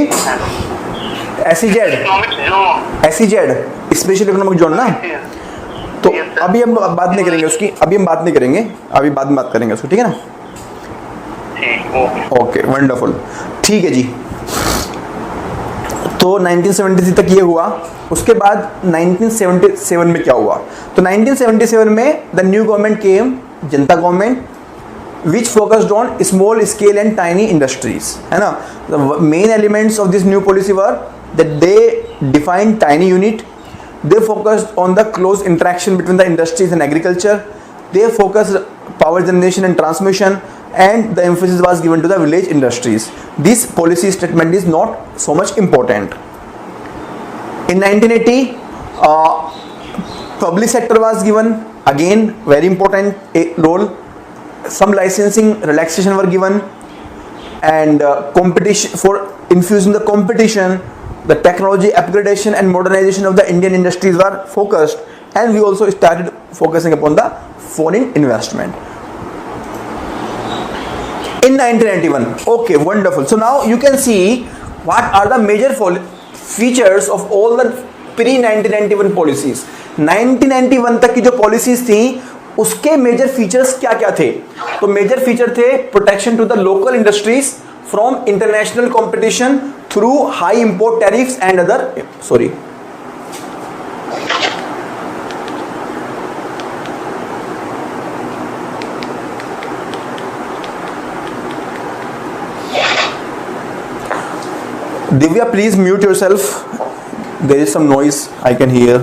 ACZ, economic zone ACZ special economic zone ना। तो अभी हम बात नहीं करेंगे उसकी, अभी हम बात नहीं करेंगे, अभी बाद में बात करेंगे उसको, ठीक है ना? ठीक, ओके। ओके, वंडरफुल, ठीक है जी। तो 1973 तक ये हुआ। उसके बाद 1977 में क्या हुआ? तो 1977 में the new government came, Janata government, which focused on small scale and tiny industries, है ना? The main elements of this new policy were that they defined tiny unit, they focused on the close interaction between the industries and agriculture, they focused power generation and transmission, and the emphasis was given to the village industries. This policy statement is not so much important. In 1980, public sector was given, again very important role. Some licensing relaxation were given, and competition for infusing the competition, the technology upgradation and modernization of the Indian industries were focused, and we also started focusing upon the foreign investment. In 1991, okay, wonderful. So now you can see what are the major features of all the pre-1991 policies. 1991 तक की जो policies थी उसके major features क्या क्या थे? तो major feature थे protection to the local industries from international competition through high import tariffs and other Divya, please mute yourself. There is some noise I can hear.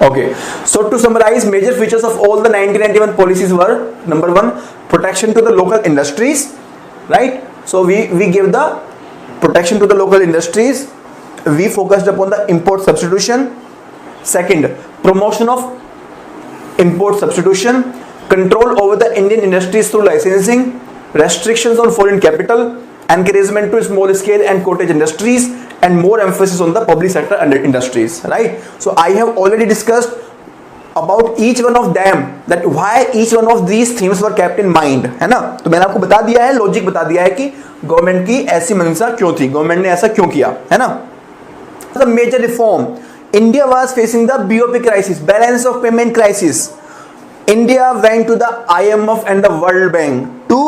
Okay, so to summarize, major features of all the 1991 policies were: number one, protection to the local industries, right? So we gave the protection to the local industries. We focused upon the import substitution. Second, promotion of import substitution, control over the Indian industries through licensing, restrictions on foreign capital, encouragement to small scale and cottage industries, and more emphasis on the public sector industries, right? So I have already discussed about each one of them, that why each one of these themes were kept in mind, है ना? तो मैंने आपको बता दिया है, logic बता दिया है कि गवर्नमेंट की ऐसी मंशा क्यों थी, गवर्नमेंट ने ऐसा क्यों किया, है ना? The major reform, India was facing the BOP crisis, balance of payment crisis. India went to the IMF and the World Bank to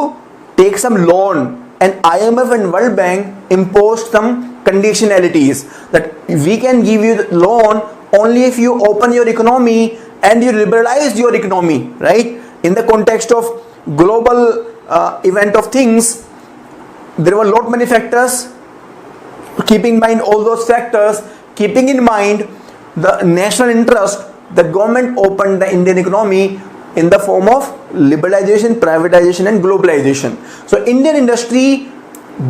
take some loan, and IMF and World Bank imposed some conditionalities that we can give you the loan only if you open your economy and you liberalize your economy, right? In the context of global event of things, there were lot many factors. Keeping in mind all those factors, keeping in mind the national interest, the government opened the Indian economy in the form of liberalization, privatization and globalization. So Indian industry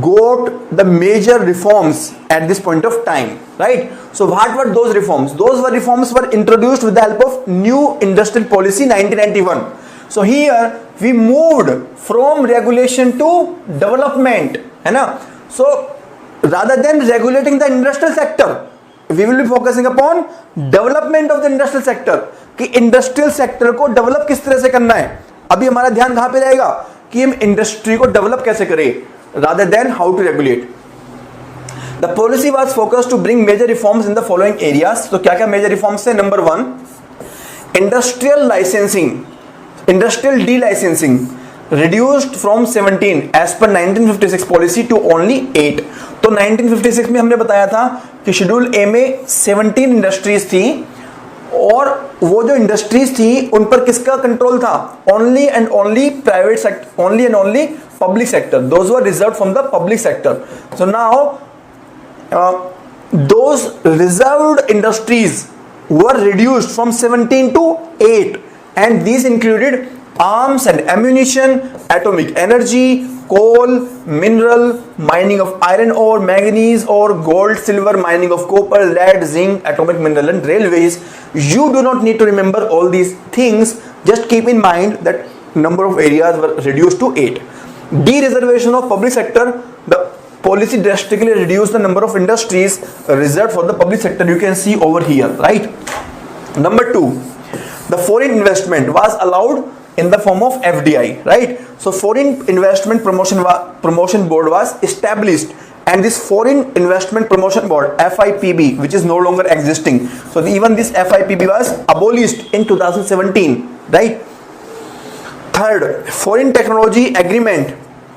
got the major reforms at this point of time, right? So what were those reforms? Those were reforms were introduced with the help of new industrial policy 1991. So here we moved from regulation to development, है ना? So rather than regulating the industrial sector, we will be focusing upon development of the industrial sector, कि industrial sector को develop किस तरह से करना है। अभी हमारा ध्यान कहां पे रहेगा कि हम इंडस्ट्री को डेवलप कैसे करें, rather than how to regulate. The policy was focused to bring major reforms in the following areas. तो क्या क्या मेजर रिफॉर्म्स थे? Number one, industrial licensing, industrial delicensing, reduced from 17 as per 1956 policy to only 8। तो 1956 में हमने बताया था कि शेड्यूल ए में 17 इंडस्ट्रीज थी, और वो जो इंडस्ट्रीज थी उन पर किसका कंट्रोल था? Only and only private sector, only and only public sector, those were reserve from the public sector. So now those reserved industries were reduced from 17 to 8, and these included arms and ammunition, atomic energy, coal, mineral, mining of iron ore, manganese ore, gold, silver, mining of copper, lead, zinc, atomic mineral, and railways. You do not need to remember all these things, just keep in mind that number of areas were reduced to 8. De-reservation of public sector, the policy drastically reduced the number of industries reserved for the public sector. You can see over here, right? Number 2, the foreign investment was allowed in the form of FDI, right? So foreign investment promotion board was established, and this foreign investment promotion board, FIPB, which is no longer existing. So even this FIPB was abolished in 2017, right? Third, foreign technology agreement,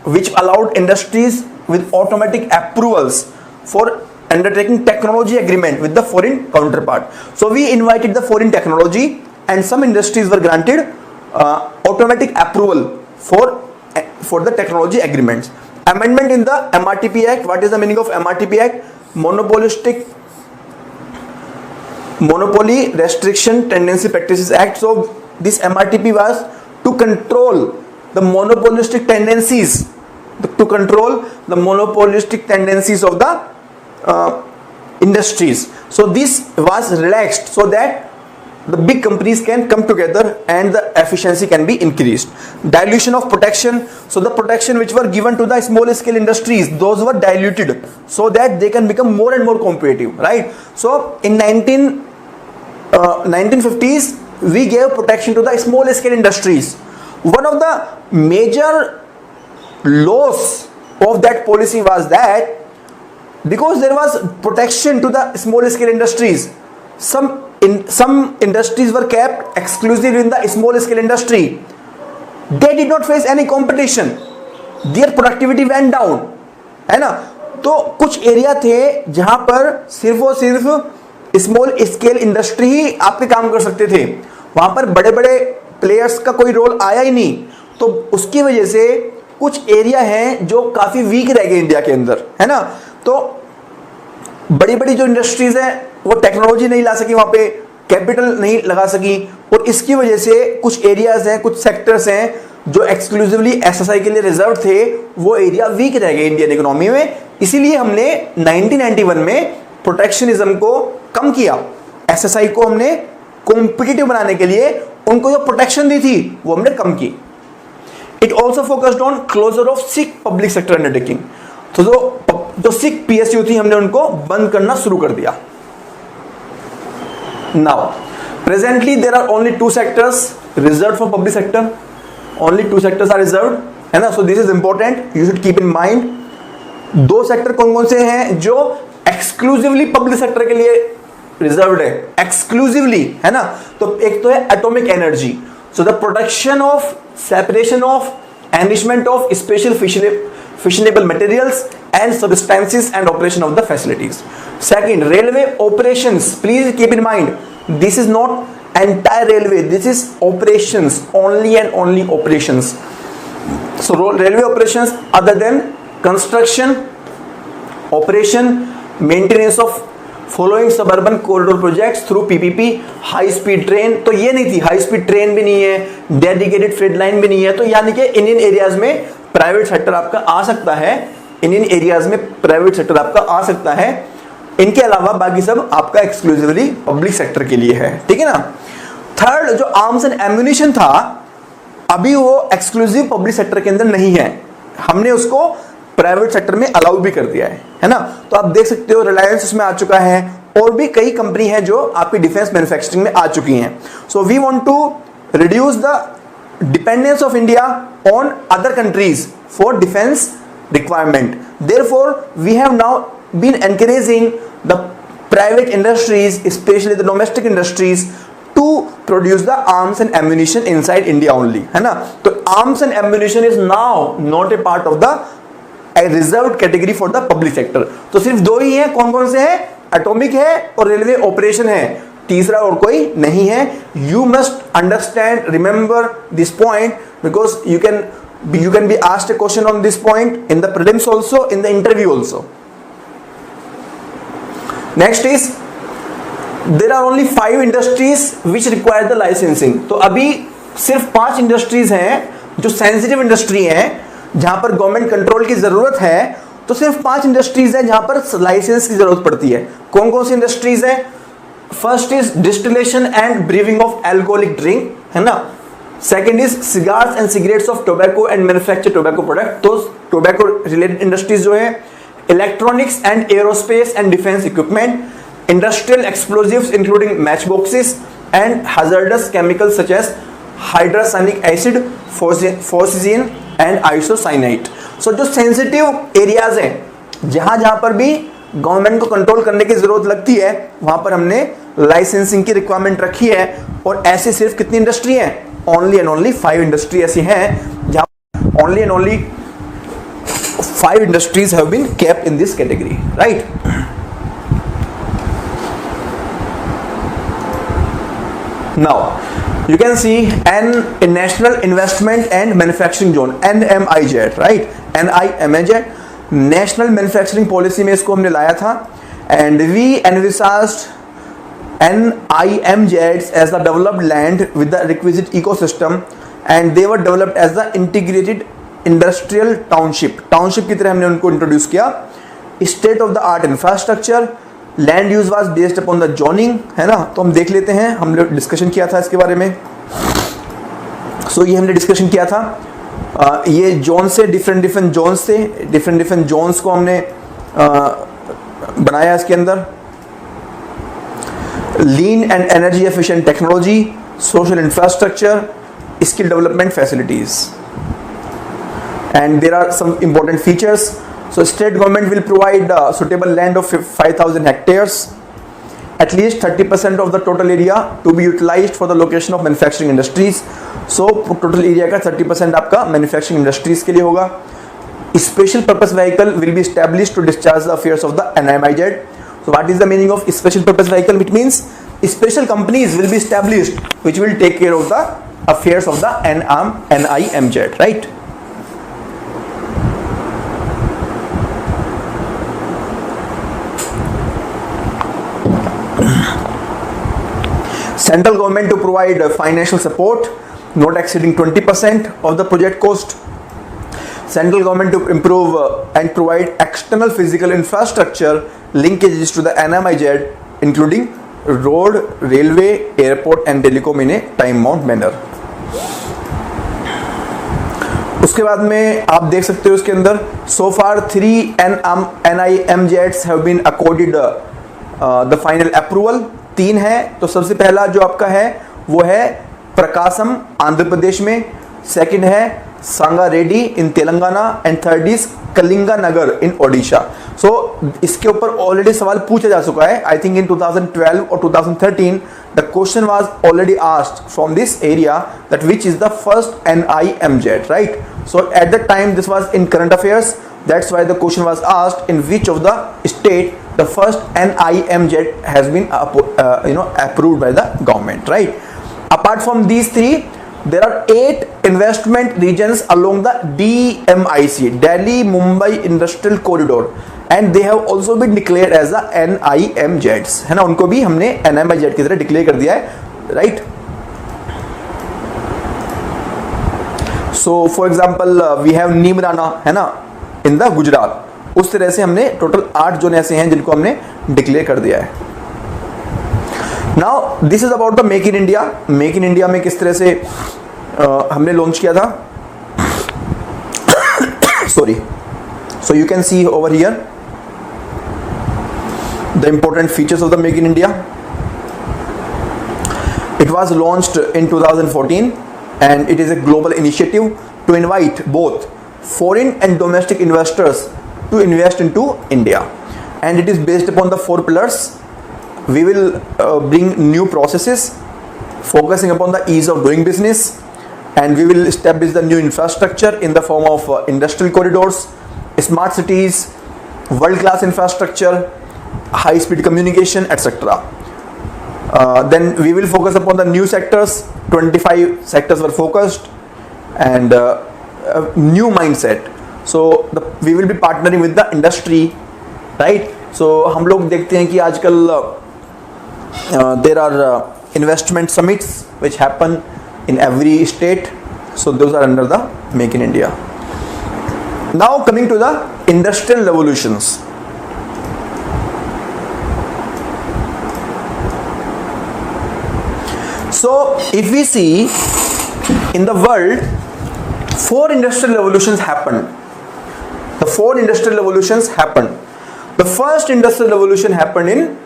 which allowed industries with automatic approvals for undertaking technology agreement with the foreign counterpart. So we invited the foreign technology, and some industries were granted automatic approval for the technology agreements. Amendment in the MRTP Act. What is the meaning of MRTP Act? Monopoly Restriction Tendency Practices Act. So this MRTP was to control the monopolistic tendencies, of the industries. So this was relaxed so that the big companies can come together and the efficiency can be increased. Dilution of protection. So the protection which were given to the small scale industries, those were diluted so that they can become more and more competitive, right? So in 1950s we gave protection to the small scale industries. One of the major loss of that policy was that because there was protection to the small scale industries, some industries were kept exclusive in the small scale industry. They did not face any competition, their productivity went down, है ना? तो कुछ area थे जहां पर सिर्फ और सिर्फ स्मॉल स्केल इंडस्ट्री ही आपके काम कर सकते थे, वहां पर बड़े बड़े प्लेयर्स का कोई रोल आया ही नहीं। तो उसकी वजह से कुछ एरिया हैं जो काफी वीक रह गए इंडिया के अंदर, है ना? तो बड़ी बड़ी जो इंडस्ट्रीज हैं वो टेक्नोलॉजी नहीं ला सकी, वहां पे कैपिटल नहीं लगा सकी, और इसकी वजह से कुछ एरियाज हैं, कुछ सेक्टर्स हैं जो एक्सक्लूसिवली एसएसआई के लिए रिजर्व थे, वो एरिया वीक रह गए इंडियन इकोनॉमी में। इसीलिए हमने 1991 में प्रोटेक्शनिज्म को कम किया, एसएसआई को हमने कॉम्पिटिटिव बनाने के लिए उनको जो प्रोटेक्शन दी थी वो हमने कम की। It also focused on closure of sick public sector undertaking. तो जो सिक पीएसयू थी हमने उनको बंद करना शुरू कर दिया। Now presently there are only 2 sectors reserve for public sector, only 2 sectors are reserve, है ना? So this is important, you should keep in mind. 2 sector कौन कौन से हैं जो एक्सक्लूसिवली पब्लिक सेक्टर के लिए रिजर्व्ड है, एक्सक्लूसिवली, है ना? तो एक तो है atomic energy, so the production of, separation of, enrichment of special fissionable materials and substances and operation of the facilities. Second, railway operations. Please keep in mind, this is not entire railway, this is operations, only and only operations. So railway operations other than construction, operation, maintenance of following suburban corridor projects through PPP, high speed train. तो ये नहीं थी, high speed train भी नहीं है, dedicated freight line भी नहीं है। तो यानी कि इंडियन एरियाज में प्राइवेट सेक्टर आपका आ सकता है, इंडियन एरियाज में प्राइवेट सेक्टर आपका आ सकता है। इनके अलावा बाकी सब आपका एक्सक्लूसिवली पब्लिक सेक्टर के लिए है, ठीक है ना? थर्ड, जो आर्म्स एंड एम्यूनिशन था, अभी वो एक्सक्लूसिव पब्लिक सेक्टर के अंदर नहीं है, हमने उसको प्राइवेट सेक्टर में अलाउ भी कर दिया है ना? तो आप देख सकते हो रिलायंस इसमें आ चुका है, और भी कई कंपनी है जो आपकी डिफेंस मैन्युफैक्चरिंग में आ चुकी हैं। So we want to reduce the dependence of India on other countries for defense requirement. Therefore, we have now been encouraging the private industries, especially the domestic industries, to to produce the arms and ammunition inside India only, है ना। तो arms and ammunition is now not a part of the reserve category for the public sector. तो सिर्फ दो ही हैं, कौन कौन से हैं? एटॉमिक है और रेलवे ऑपरेशन है, तीसरा और कोई नहीं है। You must understand, remember this point, because you can be asked a question on this point in the prelims also, in the interview also. Next is there are only 5 industries which require the licensing. तो अभी सिर्फ 5 industries हैं जो sensitive industry हैं, जहां पर government control की जरूरत है। तो सिर्फ 5 इंडस्ट्रीज हैं जहां पर लाइसेंस की जरूरत पड़ती है। कौन कौन सी इंडस्ट्रीज हैं? First is distillation and brewing of alcoholic drink, है ना। Second is cigars and cigarettes of tobacco and manufacture tobacco product, तो टोबैको रिलेटेड इंडस्ट्रीज जो है। Electronics and aerospace and defence equipment, industrial explosives including match boxes and hazardous chemicals such as hydrocyanuric acid, phosgene and isocyanate. So जो sensitive areas हैं, जहां जहां पर भी government को कंट्रोल करने की जरूरत लगती है, वहां पर हमने लाइसेंसिंग की रिक्वायरमेंट रखी है। और ऐसी सिर्फ कितनी इंडस्ट्री है? ओनली एंड ओनली 5 इंडस्ट्री ऐसी हैं जहां only and only 5 industries have been kept in this category, right. Now you can see a national investment and manufacturing zone, NMIZ, right? NIMZ, national manufacturing policy में इसको हमने लाया था, and we envisaged NIMZs as the developed land with the requisite ecosystem, and they were developed as the integrated industrial township की तरह हमने उनको introduce किया। state of the art infrastructure, land use was based upon the zoning, है ना। तो हम देख लेते हैं, हमने डिस्कशन किया था इसके बारे में। सो ये हमने डिस्कशन किया था, ये जोन से डिफरेंट जोन्स को हमने बनाया इसके अंदर। Lean and energy efficient technology, social infrastructure, skill development facilities, and there are some important features. So state government will provide suitable land of 5,000 hectares, at least 30% of the total area to be utilized for the location of manufacturing industries. So total area का 30% आपका manufacturing industries के लिए होगा। Special purpose vehicle will be established to discharge the affairs of the NIMZ. So what is the meaning of special purpose vehicle? It means special companies will be established which will take care of the affairs of the NIMZ, right? Central government to provide financial support not exceeding 20% of the project cost. Central government to improve and provide external physical infrastructure linkages to the NIMZ including road, railway, airport and telecom in a time-bound manner. उसके बाद में आप देख सकते हो इसके अंदर so far 3 NIMZs have been accorded the final approval. 3 है, तो सबसे पहला जो आपका है वो है प्रकाशम आंध्र प्रदेश में, सेकंड है Sangareddy in Telangana and third is Kalinga Nagar in Odisha. So इसके ऊपर ऑलरेडी सवाल पूछा जा चुका है। आई थिंक इन 2012 और 2013 the question was already asked from this area that which is the first NIMZ, right. So at the time this was in current affairs, that's why the question was asked in which of the state the first NIMZ has been approved by the government, right? Apart from these 3, there are 8 investment regions along the DMIC, Delhi Mumbai Industrial Corridor, and they have also been declared as the NIMZs, है ना। उनको भी हमने NIMZ की तरह declare कर दिया है, right? So for example we have Neemrana, है ना, इन द गुजरात। उस तरह से हमने टोटल 8 जोन ऐसे हैं जिनको हमने डिक्लेयर कर दिया है। Now this is about the make in India. Make in India में किस तरह से हमने लॉन्च किया था, sorry. So you can C over here the important features of the make in India. It was launched in 2014 and it is a global initiative to invite both foreign and domestic investors to invest into India, and it is based upon the 4 pillars. We will bring new processes, focusing upon the ease of doing business, and we will establish the new infrastructure in the form of industrial corridors, smart cities, world-class infrastructure, high-speed communication, etc. Then we will focus upon the new sectors. 25 sectors were focused, and a new mindset. So we will be partnering with the industry, right? So हम लोग देखते हैं कि आजकल there are investment summits which happen in every state. So those are under the Make in India. Now coming to the industrial revolutions. So if we see in the world, 4 industrial revolutions happened. The 4 industrial revolutions happened. The first industrial revolution happened in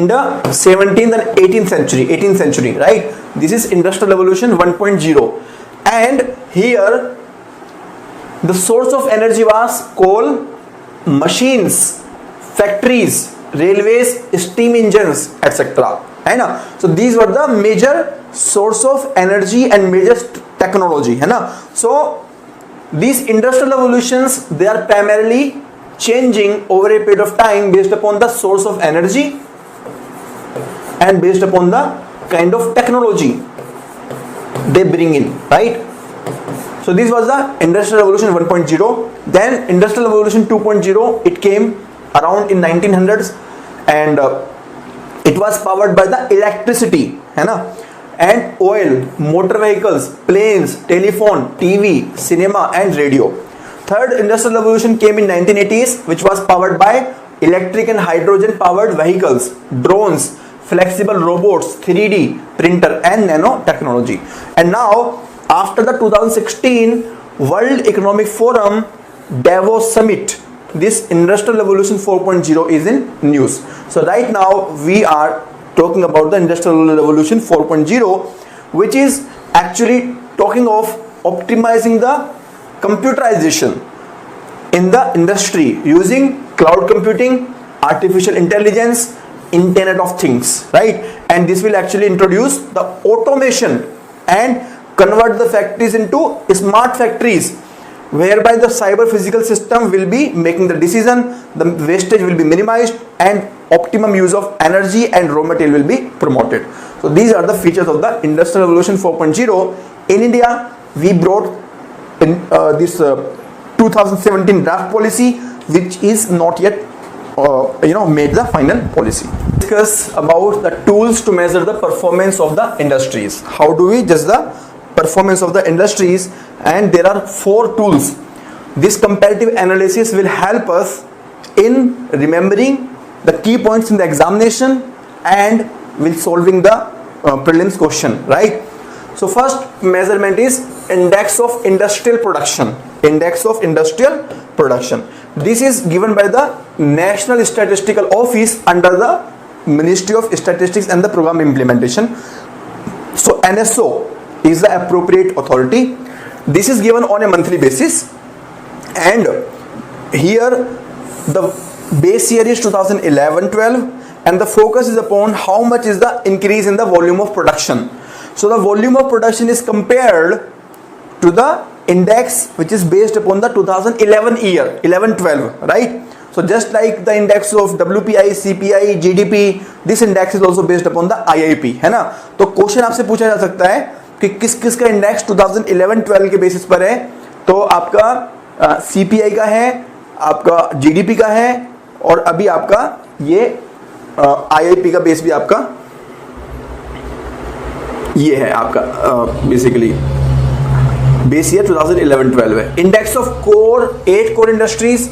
the 17th and 18th century, right? This is industrial revolution 1.0, and here the source of energy was coal, machines, factories, railways, steam engines, etc. है ना? So these were the major source of energy and major technology, है ना? So these industrial revolutions, they are primarily changing over a period of time based upon the source of energy and based upon the kind of technology they bring in, right? So this was the industrial revolution 1.0. Then industrial revolution 2.0, it came around in 1900s, and it was powered by the electricity, है ना? And oil, motor vehicles, planes, telephone, TV, cinema and radio. Third industrial revolution came in 1980s, which was powered by electric and hydrogen powered vehicles, drones, flexible robots, 3D printer and nanotechnology. And now after the 2016 World Economic Forum Davos Summit, this industrial revolution 4.0 is in news. So right now we are talking about the industrial revolution 4.0, which is actually talking of optimizing the computerization in the industry using cloud computing, artificial intelligence, Internet of Things, right? And this will actually introduce the automation and convert the factories into smart factories, whereby the cyber physical system will be making the decision, the wastage will be minimized, and optimum use of energy and raw material will be promoted. So these are the features of the industrial revolution 4.0. In India, we brought in this 2017 draft policy, which is not yet made the final policy. Discuss about the tools to measure the performance of the industries. How do we judge the performance of the industries? And there are 4 tools. This comparative analysis will help us in remembering the key points in the examination and will solving the prelims question, right? So first measurement is index of industrial production. Index of industrial production. This is given by the National Statistical Office under the Ministry of Statistics and the Program Implementation. So NSO is the appropriate authority. This is given on a monthly basis, and here the base year is 2011-12, and the focus is upon how much is the increase in the volume of production. So the volume of production is compared to the index which is based upon the 2011 year, 11-12, right? So just like the index of WPI, CPI, GDP, this index is also based upon the IIP, है ना? तो question आपसे पूछा जा सकता है कि किस किस का इंडेक्स 2011-12 के बेसिस पर है. तो आपका CPI का है, आपका GDP का है, और अभी आपका ये IIP का बेस भी आपका ये है आपका बेसिकली बेस ईयर 2011-12 है. Index of core 8 core industries,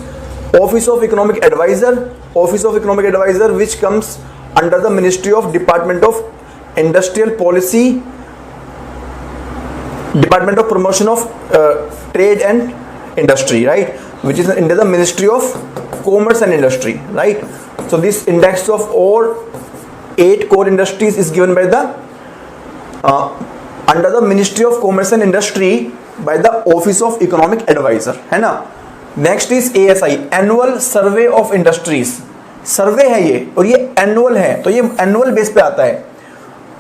office of economic adviser which comes under the ministry of department of industrial policy, department of promotion of trade and industry, right, which is under the Ministry of Commerce and Industry, right? So this index of all 8 core industries is given by the under the Ministry of Commerce and Industry by the Office of Economic Advisor, है ना? Next is ASI, Annual Survey of Industries. सर्वे है ये, और ये annual है, तो ये annual base पे आता है।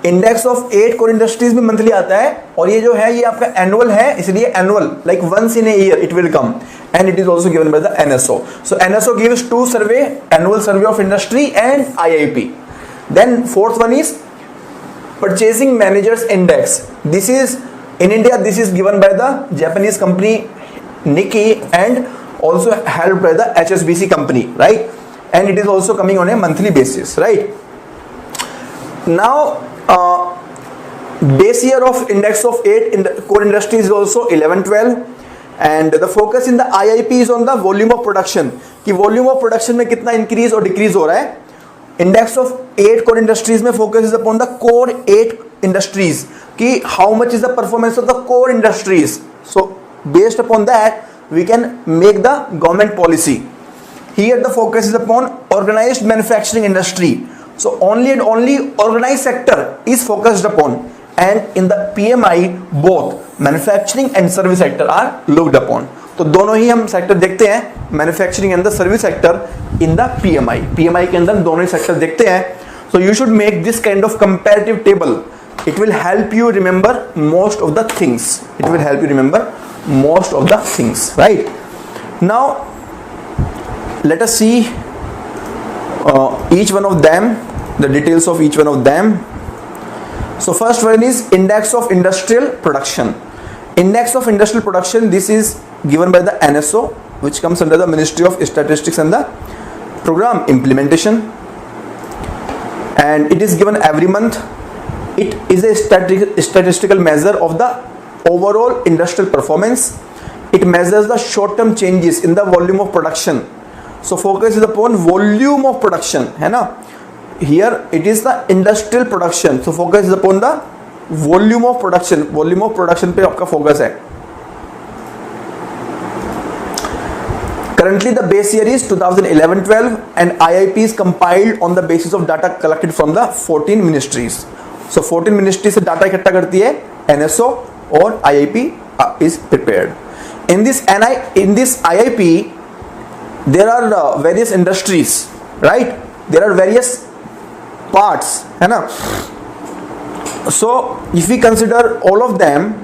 इंडेक्स ऑफ 8 कोर इंडस्ट्रीज भी मंथली आता है, और ये जो है ये आपका एनुअल है, इसलिए annual like once in a year it will come, and it is also given by the NSO. So NSO gives 2 survey, annual survey of industry and IIP. Then fourth one is purchasing managers index. This is in India, this is given by the Japanese company Nikkei and also helped by the HSBC company, right? And it is also coming on a monthly basis, right? Now base year of index of 8 in the core industries is also 11-12, and the focus in the IIP is on the volume of production, कि volume of production में कितना increase और decrease हो रहा है। Index of 8 core industries में focus is upon the core 8 industries, कि how much is the performance of the core industries. So based upon that we can make the government policy. Here the focus is upon organized manufacturing industry. So only and only organized sector is focused upon, and in the PMI both manufacturing and service sector are looked upon. तो दोनों ही हम sector देखते हैं, manufacturing and the service sector in the PMI के अंदर दोनों ही sector देखते हैं. So you should make this kind of comparative table. It will help you remember most of the things. It will help you remember most of the things, right? Now let us see each one of them, the details of each one of them. So first one is index of industrial production. Index of industrial production, this is given by the NSO, which comes under the Ministry of Statistics and the Program Implementation, and it is given every month. It is a statistical measure of the overall industrial performance. It measures the short-term changes in the volume of production. So focus is upon volume of production, है ना? Here it is the industrial production. So focus is upon the volume of production. Volume of production पे आपका focus है. Currently the base year is 2011-12, and IIP is compiled on the basis of data collected from the 14 ministries. So 14 ministries से data इकट्ठा करती है NSO, और IIP is prepared. In this IIP there are various industries, right? There are various parts, है ना? So if we consider all of them,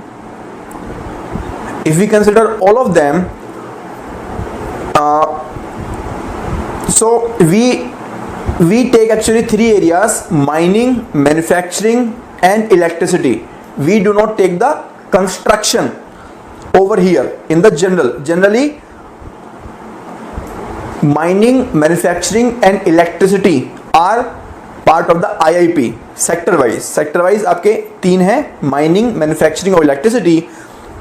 so we take actually 3 areas: mining, manufacturing and electricity. We do not take the construction over here in the generally mining, manufacturing and electricity are part of the IIP sector wise आपके 3 हैं: mining, manufacturing और electricity.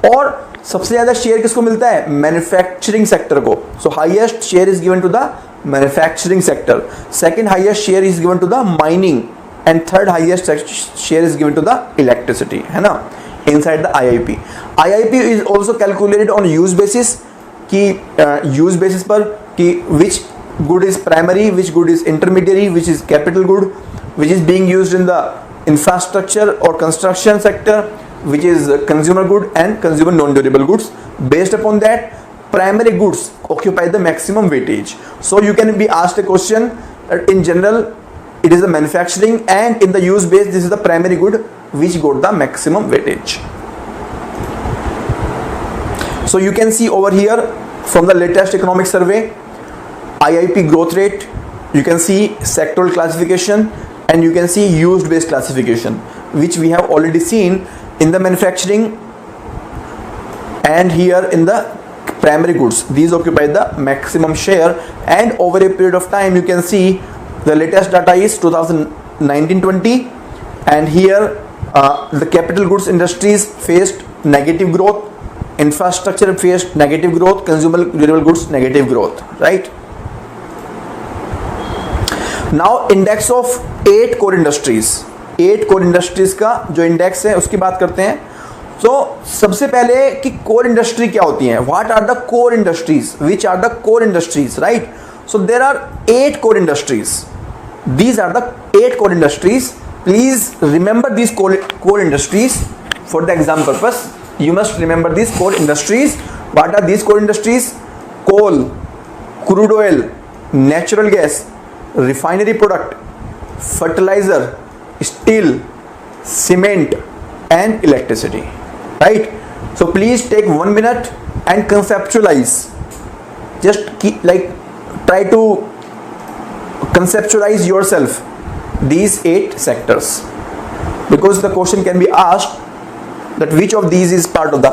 और सबसे ज्यादा share किसको मिलता है? Manufacturing sector को. So highest share is given to the manufacturing sector, second highest share is given to the mining, and third highest share is given to the electricity, है ना, inside the IIP. IIP is also calculated on use basis, कि use basis पर कि which good is primary, which good is intermediary, which is capital good, which is being used in the infrastructure or construction sector, which is consumer good and consumer non-durable goods. Based upon that, primary goods occupy the maximum weightage. So you can be asked a question that in general it is the manufacturing, and in the use base this is the primary good which got the maximum weightage. So you can see over here from the latest economic survey, IIP growth rate, you can see sectoral classification, and you can see used based classification, which we have already seen in the manufacturing and here in the primary goods. These occupy the maximum share, and over a period of time you can see the latest data is 2019-20, and here the capital goods industries faced negative growth, infrastructure faced negative growth, consumer durable goods negative growth, right? Now index of 8 core industries, 8 core industries का जो index है उसकी बात करते हैं. तो सबसे पहले कि कोर इंडस्ट्री क्या होती है, what are the core industries, which are the core industries, right? So there are 8 core industries. These are the 8 core industries. Please remember these core industries for the exam purpose. You must remember these core industries. What are these core industries? Coal, crude oil, natural gas, refinery product, fertilizer, steel, cement and electricity, right? So please take 1 minute and conceptualize. Just try to conceptualize yourself these 8 sectors, because the question can be asked that which of these is part of the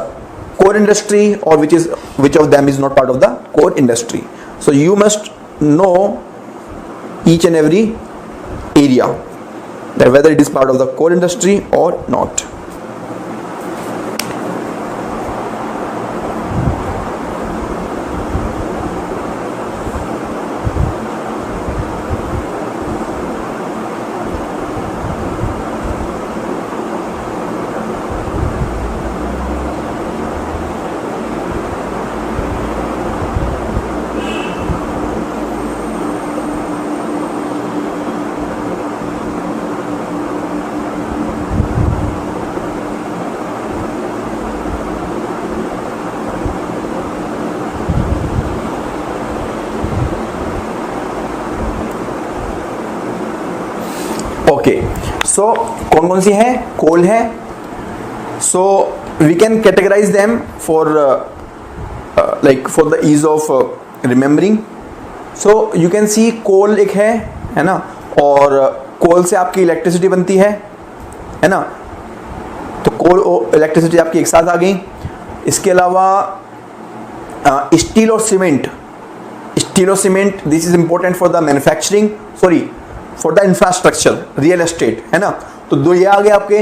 core industry or which of them is not part of the core industry. So you must know each and every area, that whether it is part of the core industry or not. Okay, so कौन कौन सी हैं? Coal है, so we can categorise them for for the ease of remembering. So you can see coal एक है ना, और कोल से आपकी इलेक्ट्रिसिटी बनती है ना, तो कोल और इलेक्ट्रिसिटी आपकी एक साथ आ गई. इसके अलावा स्टील और cement, this is important for the manufacturing, sorry for the infrastructure, real estate, है ना. तो 2 ये आ गए आपके.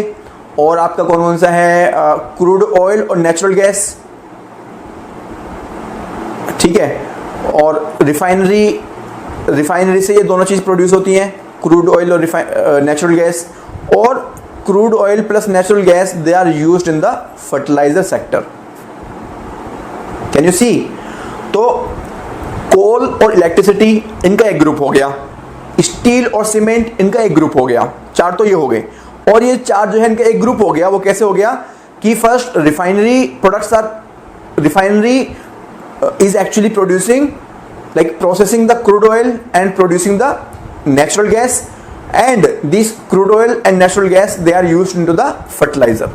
और आपका कौन कौन सा है? क्रूड ऑयल और नेचुरल गैस, ठीक है. और रिफाइनरी से ये दोनों चीज़ प्रोड्यूस होती हैं, क्रूड ऑयल और नेचुरल गैस. और crude oil plus natural gas they are used in the fertiliser sector. Can you see? तो कोल और इलेक्ट्रिसिटी इनका एक ग्रुप हो गया, स्टील और सीमेंट इनका एक ग्रुप हो गया. 4 तो ये हो गए. और ये 4 जो है इनका एक ग्रुप हो गया. वो कैसे हो गया कि first refinery products are, refinery is actually producing processing the crude oil and producing the natural gas, and this crude oil and natural gas they are used into the fertiliser,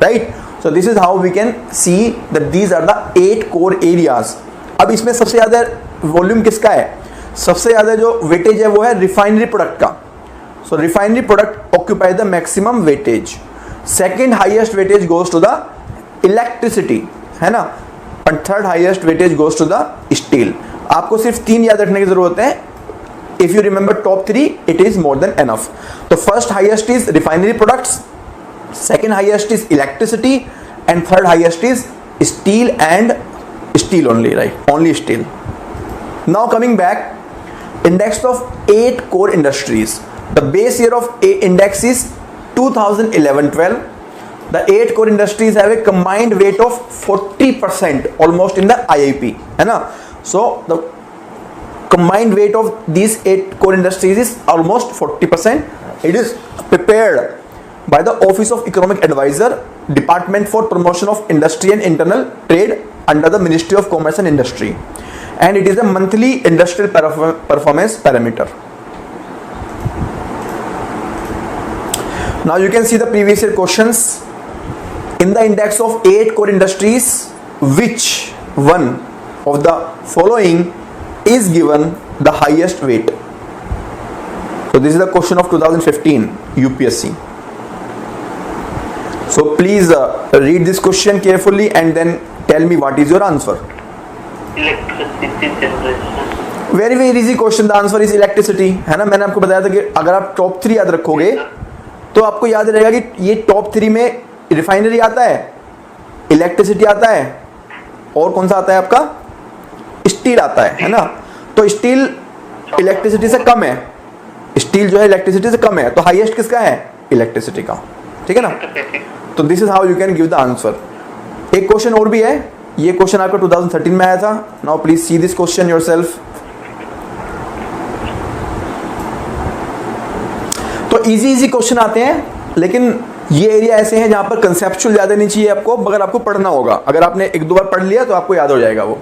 right. So this is how we can see that these are the 8 core areas. अब इसमें सबसे ज्यादा volume किसका है? सबसे ज्यादा जो weightage है वो है रिफाइनरी प्रोडक्ट का. So refinery product occupy the maximum weightage. Second highest weightage goes to the electricity, है ना. और third highest weightage goes to the steel. आपको सिर्फ 3 याद रखने की जरूरत है. If you remember top 3 it is more than enough. तो first highest is refinery products, second highest is electricity, and third highest is steel and steel only, right, only steel. Now coming back, index of 8 core industries. The base year of A index is 2011-12. The 8 core industries have a combined weight of 40% almost in the IIP, है ना. So the combined weight of these 8 core industries is almost 40%. It is prepared by the Office of Economic Advisor, Department for Promotion of Industry and Internal Trade under the Ministry of Commerce and Industry. And it is a monthly industrial performance parameter. Now you can see the previous year questions. In the index of 8 core industries, which one of the following is given the highest weight? So this is the question of 2015 UPSC. So please read this question carefully and then tell me what is your answer. Electricity generation. Very very easy question. The answer is electricity, है ना. मैंने आपको बताया था कि अगर आप top 3 याद रखोगे तो आपको याद रहेगा कि ये टॉप 3 में रिफाइनरी आता है, इलेक्ट्रिसिटी आता है, और कौन सा आता है आपका? स्टील आता है ना. तो स्टील इलेक्ट्रिसिटी से कम है, स्टील जो है इलेक्ट्रिसिटी से कम है, तो हाईएस्ट किसका है? इलेक्ट्रिसिटी का, ठीक है ना. तो this is how you can give the answer. एक क्वेश्चन और भी है, ये क्वेश्चन आपका 2013 में आया था. Now please see this question yourself. तो इजी क्वेश्चन आते हैं, लेकिन ये एरिया ऐसे हैं जहां पर कंसेप्चुअल ज्यादा नहीं चाहिए आपको, मगर आपको पढ़ना होगा. अगर आपने 1-2 बार पढ़ लिया तो आपको याद हो जाएगा वो.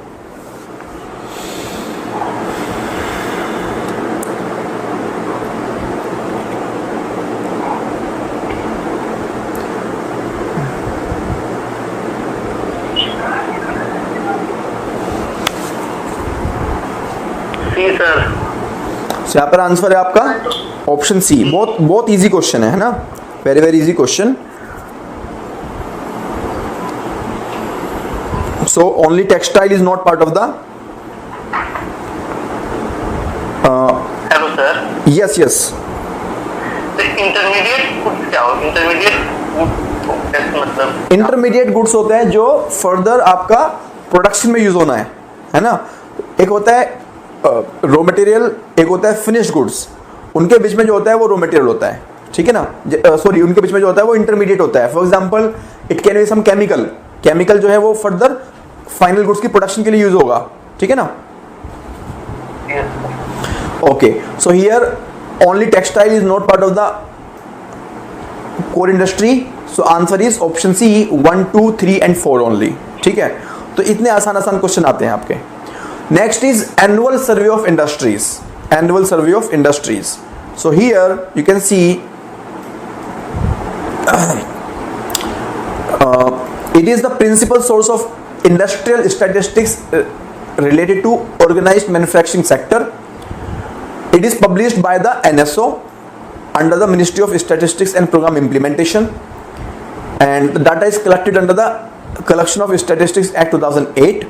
सी सर। So, यहाँ पर आंसर है आपका ऑप्शन सी। बहुत बहुत इजी क्वेश्चन है ना, very very easy question. So only textile is not part of the hello sir. yes yes intermediate goods क्या हो? इंटरमीडिएट मतलब इंटरमीडिएट गुड्स होते हैं जो फर्दर आपका प्रोडक्शन में यूज होना है ना। एक होता है रॉ मटेरियल, एक होता है फिनिश्ड गुड्स। उनके बीच में जो होता है वो रॉ मटेरियल होता है, ठीक है ना। सॉरी, उनके बीच में जो होता है वो इंटरमीडिएट होता है। For example it can be some chemical जो है वो फर्दर फाइनल गुड्स की प्रोडक्शन के लिए यूज होगा, ठीक है ना। Okay, so here only textile is not part of the core industry. So answer is option C 1, 2, 3 and 4 only, ठीक है। तो इतने आसान आसान क्वेश्चन आते हैं आपके। Next is annual survey of industries. Annual survey of industries, so here you can C it is the principal source of industrial statistics related to organized manufacturing sector. It is published by the NSO under the Ministry of Statistics and Program Implementation, and the data is collected under the Collection of Statistics Act 2008.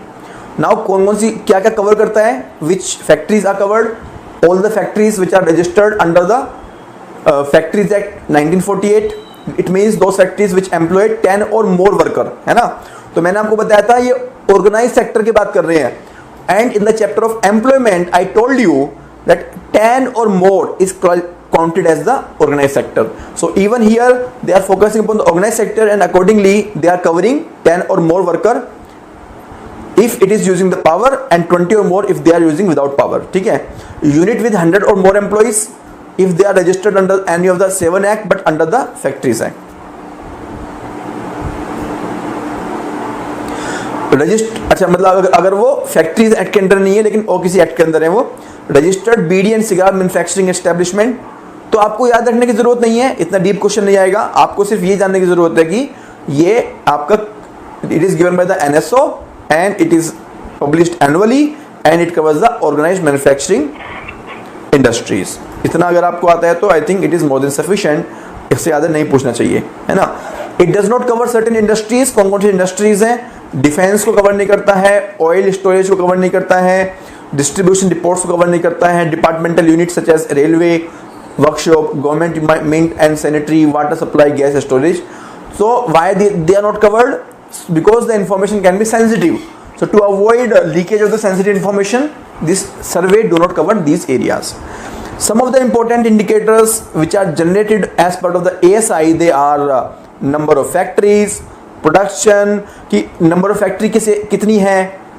Now कौन कौन सी क्या क्या cover करता है? Which factories are covered? All the factories which are registered under the Factories Act 1948. It means those factories which employ 10 or more worker, है ना। तो मैंने आपको बताया था ये ऑर्गेनाइज सेक्टर की बात कर रहे हैं। And in the chapter of employment I told you that 10 or more is counted as the organized sector. So even here they are focusing upon the organized sector, and accordingly they are covering 10 or more worker if it is using the power, and 20 or more if they are using without power, ठीक है। Unit with 100 or more employees if they are registered under any of the 7 Act but under the Factories Act. अच्छा, मतलब अगर वो factories act के अंदर नहीं है लेकिन और किसी एक्ट के अंदर है, वो registered bidi and cigar manufacturing establishment, तो आपको याद रखने की जरूरत नहीं है, इतना डीप क्वेश्चन नहीं आएगा। आपको सिर्फ ये जानने की जरूरत है कि ये आपका it is given by the NSO and it is published annually and it covers the organised manufacturing industries. इतना अगर आपको आता है तो I think it is more than sufficient, इससे ज़्यादा नहीं पूछना चाहिए, है ना। It does not cover certain industries. कौन कौन सी इंडस्ट्रीज हैं? डिफेंस को कवर नहीं करता है, ऑयल स्टोरेज को कवर नहीं करता है, डिस्ट्रीब्यूशन डिपोट्स को कवर नहीं करता है, departmental unit such as railway, workshop, government mint and sanitary, water supply, gas storage. So why they are not covered? Because the information can be sensitive, so to avoid leakage of the sensitive information, this survey do not cover these areas. Some of the important indicators which are generated as part of the ASI, they are number of factories, production की number of factory कितनी है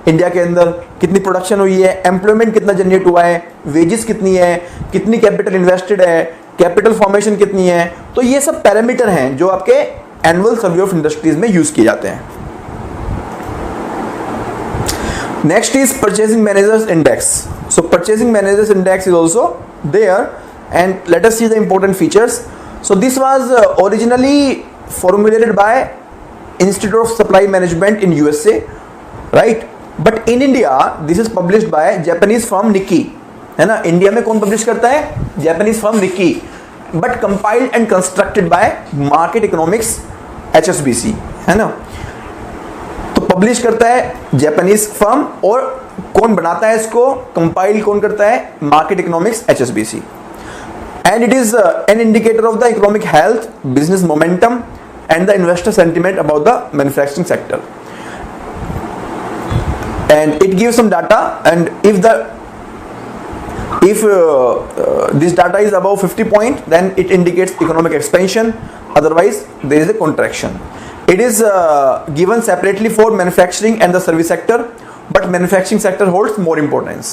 India के अंदर, कितनी production हुई है, employment कितना generate हुआ है, वेजेस कितनी है, कितनी कैपिटल इन्वेस्टेड है, कैपिटल फॉर्मेशन कितनी है। तो ये सब पैरामीटर हैं जो आपके एनुअल सर्वे ऑफ इंडस्ट्रीज में यूज किए जाते हैं। Next is Purchasing Managers Index. So Purchasing Managers Index is also there, and let us see the important features. So this was originally formulated by Institute of Supply Management in USA, right? But in India this is published by Japanese firm Nikkei, है ना। India में कौन publish करता है? Japanese firm Nikkei, but compiled and constructed by Market Economics HSBC, है ना। तो publish करता है जापानीज फर्म, और कौन बनाता है इसको? कंपाइल कौन करता है? Market economics HSBC, and it is an indicator of the economic health, business momentum and the investor sentiment about the manufacturing sector, and it gives some data, and if this data is above 50 point, then it indicates economic expansion, otherwise there is a contraction. It is given separately for manufacturing and the service sector, but manufacturing sector holds more importance,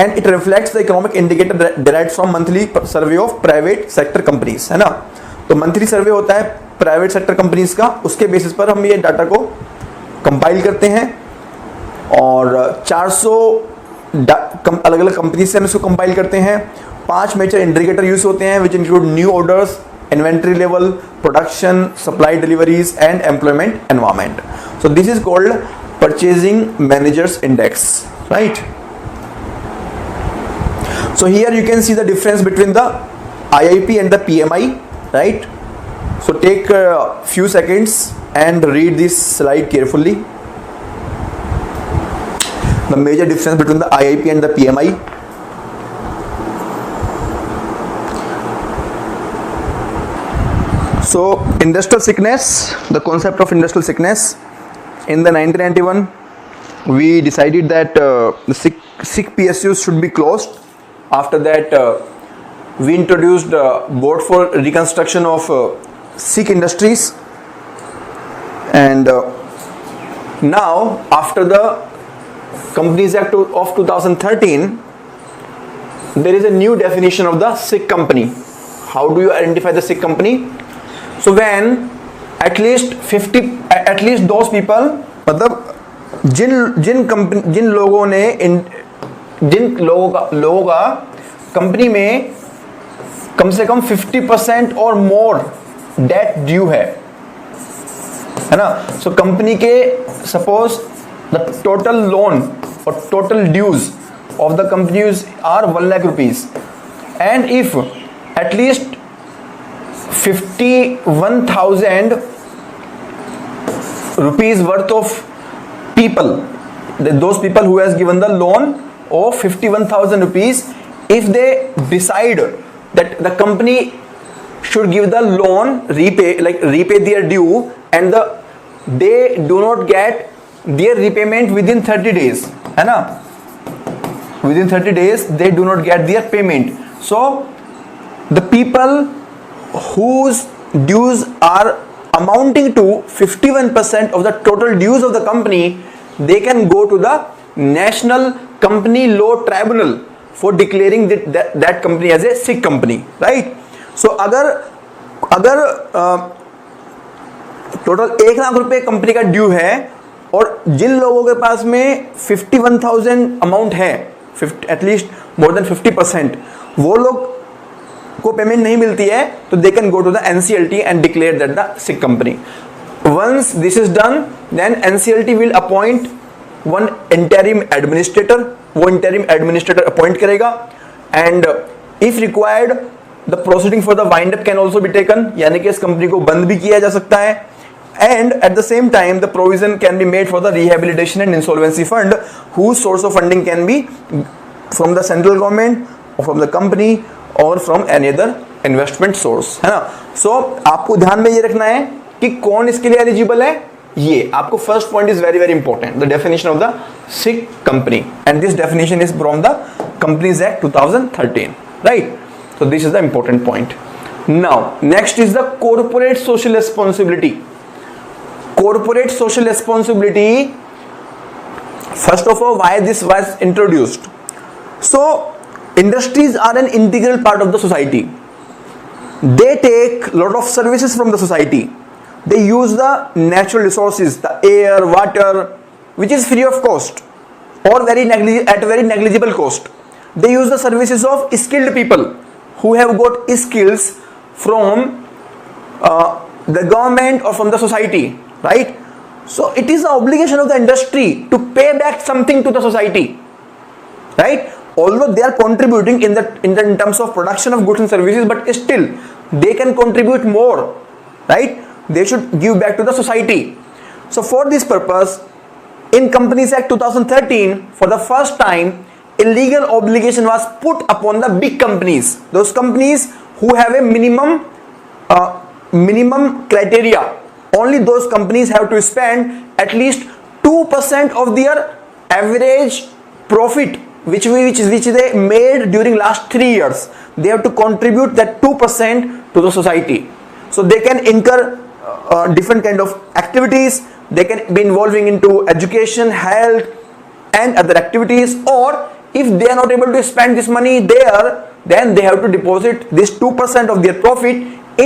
and it reflects the economic indicator derived from monthly survey of private sector companies, है ना। तो monthly सर्वे होता है private sector companies का, उसके basis पर हम ये डाटा को कंपाइल करते हैं, और 400 अलग अलग कंपनी से हम इसको कंपाइल करते हैं। 5 मेजर इंडिकेटर यूज होते हैं which include new orders, inventory level, production, supply deliveries and employment environment. So this is called Purchasing Managers Index, right? So here you can see the difference between the IIP and the PMI, right? So take a few seconds and read this slide carefully. The major difference between the IIP and the PMI. So industrial sickness, the concept of industrial sickness. In the 1991, we decided that the sick PSUs should be closed. After that, we introduced board for reconstruction of sick industries. And now, after the Companies Act of 2013, there is a new definition of the sick company. How do you identify the sick company? So when at least those people, मतलब जिन लोगों का company में कम से कम 50% और मोर date due है ना. So company के suppose the total loan और total dues of the companies are 1 lakh rupees, and if at least 51,000 rupees worth of people, those people who has given the loan of 51,000 rupees, if they decide that the company should give the loan, repay their due, and they do not get their repayment within 30 days, है ना, within 30 days they do not get their payment. So the people whose dues are amounting to 51% of the total dues of the company, they can go to the National Company Law Tribunal for declaring that company as a sick company, right? So अगर total 1 lakh रुपए company का due है और जिन लोगों के पास में 51,000 amount है, at least more than 50%, वो लोग को पेमेंट नहीं मिलती है, तो they can go to the NCLT and declare that the sick company. Once this is done, then NCLT will appoint one interim administrator. वो इंटरिम एडमिनिस्ट्रेटर अपॉइंट करेगा, and if required the proceeding for the wind up can also be taken, यानी कि इस company को बंद भी किया जा सकता है. And at the same time the provision can be made for the rehabilitation and insolvency fund, whose source of funding can be from the central government और फ्रॉम द कंपनी और from any other investment source, है ना. सो आपको ध्यान में ये रखना है कि कौन इसके लिए एलिजिबल है. ये आपको first point is very very important, the definition of the sick company, and this definition is from the companies act 2013, right. So this is the important point. Now next is the corporate social responsibility. Corporate social responsibility, first of all, why this was introduced. So industries are an integral part of the society. They take a lot of services from the society. They use the natural resources, the air, water, which is free of cost or at very negligible cost. They use the services of skilled people who have got skills from the government or from the society, right? So it is the obligation of the industry to pay back something to the society, right? Although they are contributing in terms of production of goods and services, but still they can contribute more, right? They should give back to the society. So for this purpose, in Companies Act 2013, for the first time, a legal obligation was put upon the big companies, those companies who have a minimum criteria. Only those companies have to spend at least 2% of their average profit which they made during last 3 years. They have to contribute that 2% to the society. So they can incur different kind of activities. They can be involving into education, health, and other activities. Or if they are not able to spend this money there, then they have to deposit this 2% of their profit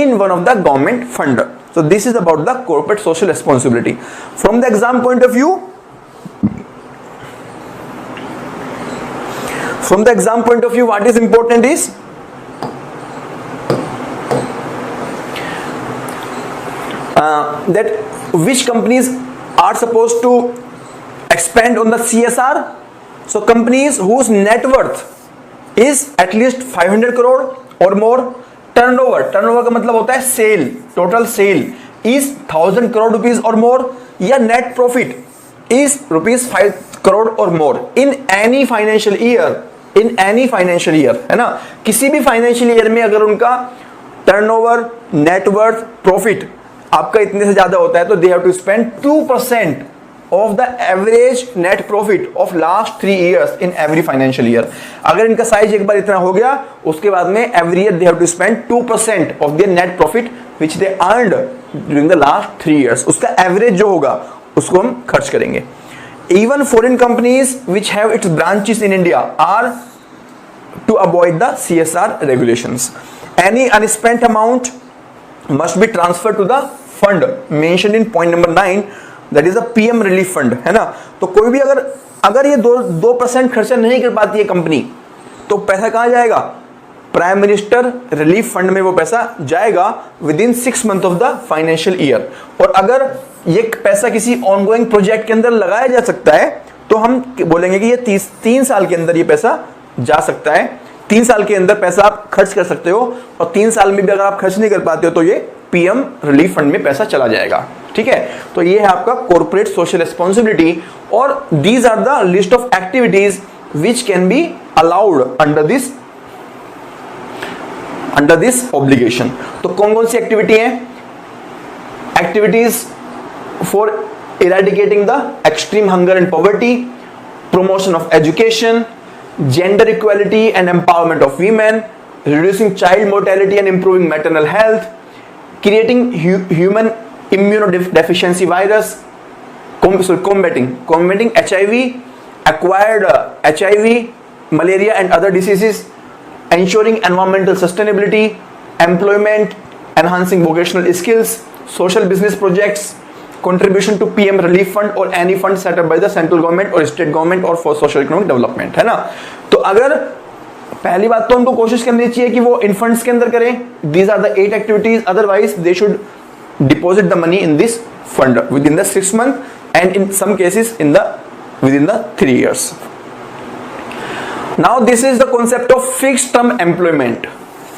in one of the government fund. So this is about the corporate social responsibility. From the exam point of view, what is important is that which companies are supposed to expand on the CSR. So companies whose net worth is at least 500 crore और more. Turnover का मतलब होता है sale, total sale is 1000 crore rupees और more, या net profit is rupees 5 crore और more in any financial year, है ना। किसी भी फाइनेंशियल ईयर में अगर उनका टर्नओवर, नेटवर्थ, प्रॉफिट आपका इतने से ज्यादा होता है तो they have to spend 2% of the average net profit of last 3 years in every financial year. अगर इनका साइज एक बार इतना हो गया, उसके बाद में every year they have to spend 2% of their net profit which they earned during the last 3 years। उसका एवरेज जो होगा उसको हम खर्च करेंगे। Even foreign companies which have its branches in India are to avoid the CSR regulations. Any unspent amount must be transferred to the fund mentioned in point number 9, that is a PM relief fund, है ना। तो कोई भी अगर ये 2% खर्चा नहीं कर पाती है कंपनी, तो पैसा कहाँ जाएगा? प्राइम मिनिस्टर रिलीफ फंड में वो पैसा जाएगा with in 6 months of the financial year. और अगर ये पैसा किसी ऑनगोइंग प्रोजेक्ट के अंदर लगाया जा सकता है तो हम बोलेंगे कि ये 3 साल के अंदर ये पैसा जा सकता है। 3 साल के अंदर पैसा आप खर्च कर सकते हो, और 3 साल में भी अगर आप खर्च नहीं कर पाते हो तो ये पीएम रिलीफ फंड में पैसा चला जाएगा। ठीक है, तो ये है आपका कॉर्पोरेट सोशल रिस्पॉन्सिबिलिटी, और these are the list of activities which can be allowed under this obligation. तो कौन कौन सी एक्टिविटी है? Activities for eradicating the extreme hunger and poverty, promotion of education, gender equality and empowerment of women, reducing child mortality and improving maternal health, creating human immunodeficiency virus, combating HIV, acquired HIV, malaria and other diseases, ensuring environmental sustainability, employment, enhancing vocational skills, social business projects, contribution to PM relief fund or any fund set up by the central government or state government or for social economic development, है ना। तो अगर पहली बात तो उनको कोशिश करनी चाहिए कि वो इन फंड्स के अंदर करें। These are the 8 activities, otherwise they should deposit the money in this fund within the 6 months and in some cases within the 3 years. Now this is the concept of fixed term employment.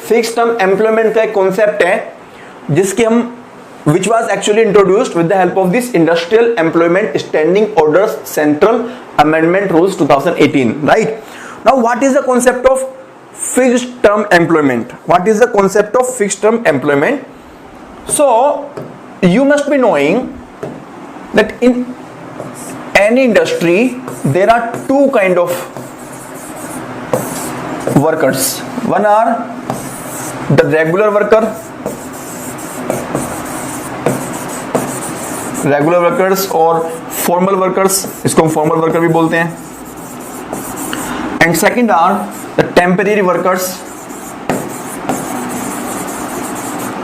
Fixed term employment का एक concept है जिसके हम which was actually introduced with the help of this Industrial Employment Standing Orders Central Amendment Rules 2018, right? Now what is the concept of fixed term employment? What is the concept of fixed term employment? So you must be knowing that in any industry there are 2 kind of workers. One are the regular workers और formal workers, इसको हम formal worker भी बोलते हैं। And second are the temporary workers,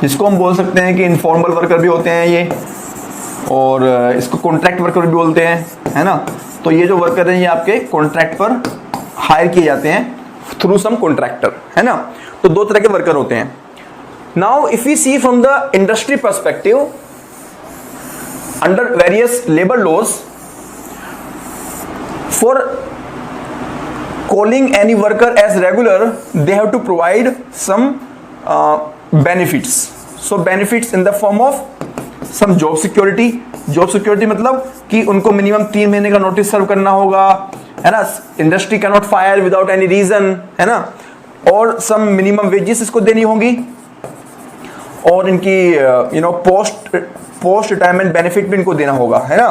जिसको हम बोल सकते हैं कि इनफॉर्मल वर्कर भी होते हैं ये, और इसको कॉन्ट्रैक्ट वर्कर भी बोलते हैं, है ना। तो ये जो वर्कर हैं ये आपके कॉन्ट्रैक्ट पर हायर किए जाते हैं थ्रू सम कॉन्ट्रैक्टर, है ना। तो 2 तरह के वर्कर होते हैं। Now if we see from the industry perspective, under various labor laws, for calling any worker as regular they have to provide some benefits. So benefits in the form of some job security मतलब कि उनको minimum 3 महीने का notice serve करना होगा, है ना। Industry can not fire without any reason, है ना। और सम मिनिमम वेजेस इसको देनी होगी, और इनकी पोस्ट रिटायरमेंट बेनिफिट भी इनको देना होगा, है ना।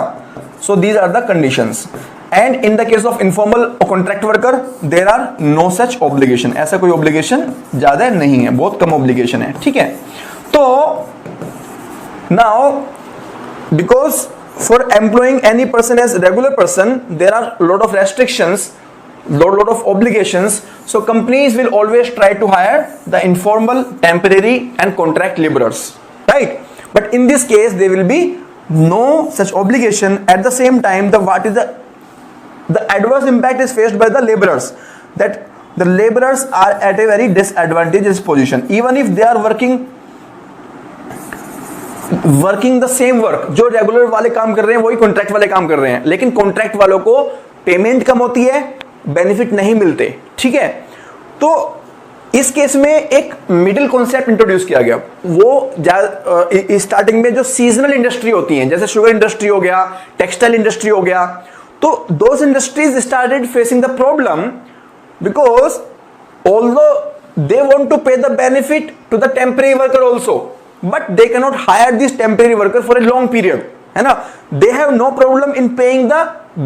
So these are the conditions. And in the case of informal contract worker there are no such obligation, ऐसा कोई ऑब्लिगेशन ज्यादा नहीं है, बहुत कम ऑब्लिगेशन है, ठीक है। तो now because for employing any person as regular person there are lot of restrictions, lot of obligations, so companies will always try to hire the informal, temporary and contract laborers, right? But in this case there will be no such obligation. At the same time, the adverse impact is faced by the laborers, that the laborers are at a very disadvantageous position, even if they are working the same work। जो regular वाले काम कर रहे हैं वही contract वाले काम कर रहे हैं, लेकिन कॉन्ट्रैक्ट वालों को पेमेंट कम होती है, बेनिफिट नहीं मिलते, ठीक है। तो इस केस में एक मिडिल कॉन्सेप्ट इंट्रोड्यूस किया गया। वो स्टार्टिंग में जो सीजनल इंडस्ट्री होती हैं, जैसे शुगर इंडस्ट्री हो गया, टेक्सटाइल इंडस्ट्री हो गया, तो those industries started facing the problem because although they want to pay the benefit to the temporary worker also, but they cannot hire this temporary worker for a long period, है ना? They have no problem in paying the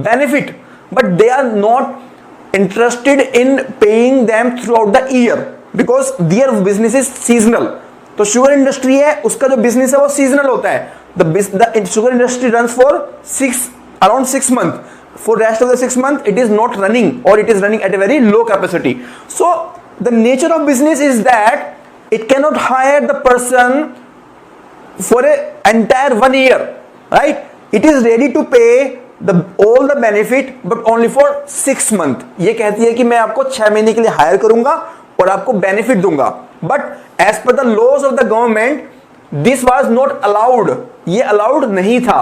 benefit, but they are not interested in paying them throughout the year because their business is seasonal. तो sugar industry है, उसका जो business है वो seasonal होता है. The sugar industry runs for around 6 months. For rest of the 6 months, it is not running, or it is running at a very low capacity. So the nature of business is that it cannot hire the person for a entire 1 year, right? It is ready to pay all the benefit, but only for 6 months. ये कहती है कि मैं आपको 6 महीने के लिए higher करूंगा और आपको बेनिफिट दूंगा. But as per the laws of the government this was not allowed. ये अलाउड नहीं था,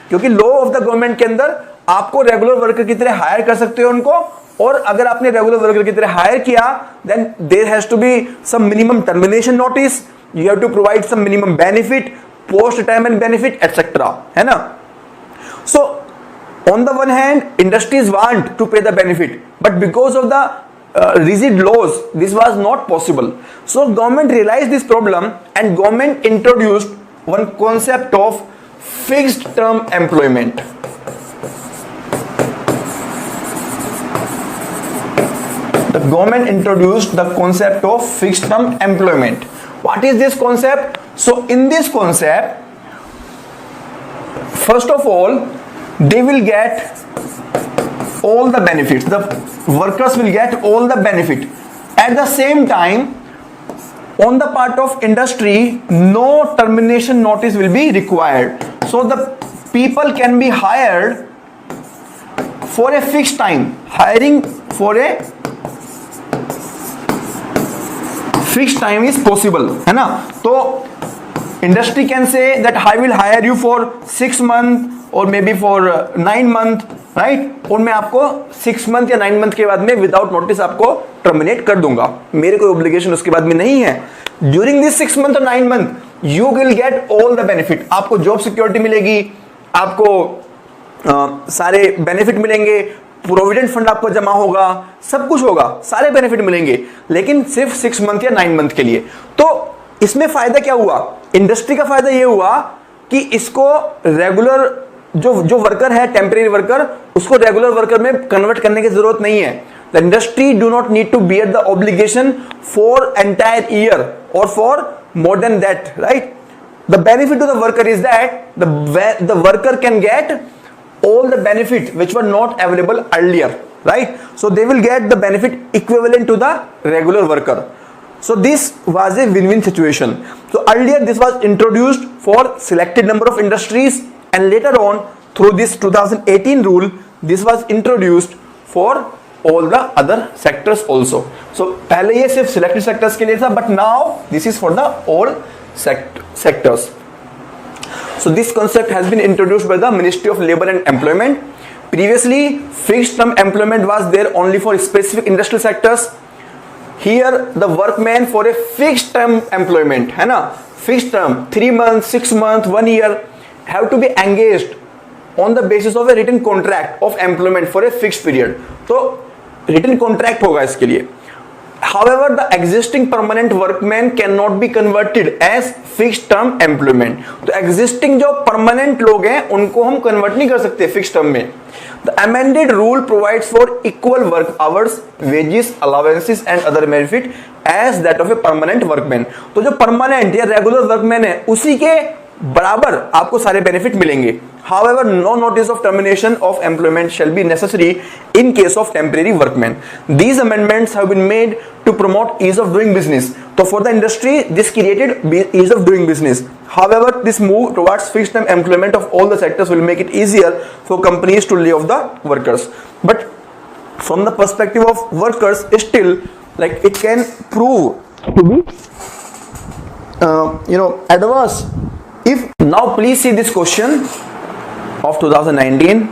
क्योंकि लॉ ऑफ द गवर्नमेंट के अंदर आपको रेगुलर वर्कर की तरह हायर कर सकते हो उनको, और अगर आपने रेगुलर वर्कर की तरह हायर किया then there has to be some minimum termination notice, you have to provide some minimum benefit, post retirement benefit etcetera, है ना? So on the one hand industries want to pay the benefit, but because of the rigid laws this was not possible. So government realized this problem and government introduced one concept of fixed term employment. The government introduced the concept of fixed term employment. What is this concept? So in this concept, first of all, they will get all the benefits. The workers will get all the benefit. At the same time, on the part of industry, no termination notice will be required. So the people can be hired for a fixed time. Hiring for a fixed time is possible, है ना? तो industry can say that I will hire you for 6 months or maybe for 9 months, right? और मैं आपको 6 month या 9 month के बाद में विदाउट नोटिस आपको टर्मिनेट कर दूंगा. मेरे कोई ऑब्लिगेशन उसके बाद में नहीं है. ड्यूरिंग दिस 6 मंथ और 9 month you will get all the benefit. आपको जॉब सिक्योरिटी मिलेगी, आपको सारे बेनिफिट मिलेंगे, प्रोविडेंट फंड आपको जमा होगा, सब कुछ होगा, सारे बेनिफिट मिलेंगे, लेकिन सिर्फ 6 मंथ या 9 मंथ के लिए. तो इसमें फायदा क्या हुआ? इंडस्ट्री का फायदा यह हुआ कि इसको रेगुलर जो वर्कर है, टेम्परेरी वर्कर, उसको रेगुलर वर्कर में कन्वर्ट करने की जरूरत नहीं है. The industry do not need to bear the obligation for entire year और for more than that, right? The benefit to the worker is that the worker can get all the benefit which were not available earlier, right? So they will get the benefit equivalent to the regular worker. So this was a win-win situation. So earlier this was introduced for selected number of industries, and later on through this 2018 rule this was introduced for all the other sectors also. So पहले ये सिर्फ selected sectors के लिए था, but now this is for the all sectors. So this concept has been introduced by the Ministry of Labour and Employment. Previously, fixed term employment was there only for specific industrial sectors. Here, the workman for a fixed term employment, है ना? Fixed term, 3 months, 6 months, 1 year, have to be engaged on the basis of a written contract of employment for a fixed period. तो written contract होगा इसके लिए. However, the existing permanent workmen cannot be converted as fixed term employment. तो existing जो permanent लोग हैं उनको हम convert नहीं कर सकते fixed term में. The amended rule provides for equal work hours, wages, allowances and other benefit as that of a permanent workman. तो जो permanent या regular workman है उसी के बराबर आपको सारे बेनिफिट मिलेंगे. However, no notice of termination of employment shall be necessary in case of temporary workmen. These amendments have been made to promote ease of doing business. So for the industry, this created ease of doing business. However, this move towards fixed term employment of all the sectors will make it easier for companies to lay off the workers. But from the perspective of workers, still, like it can prove to be, adverse. If now please see this question of 2019.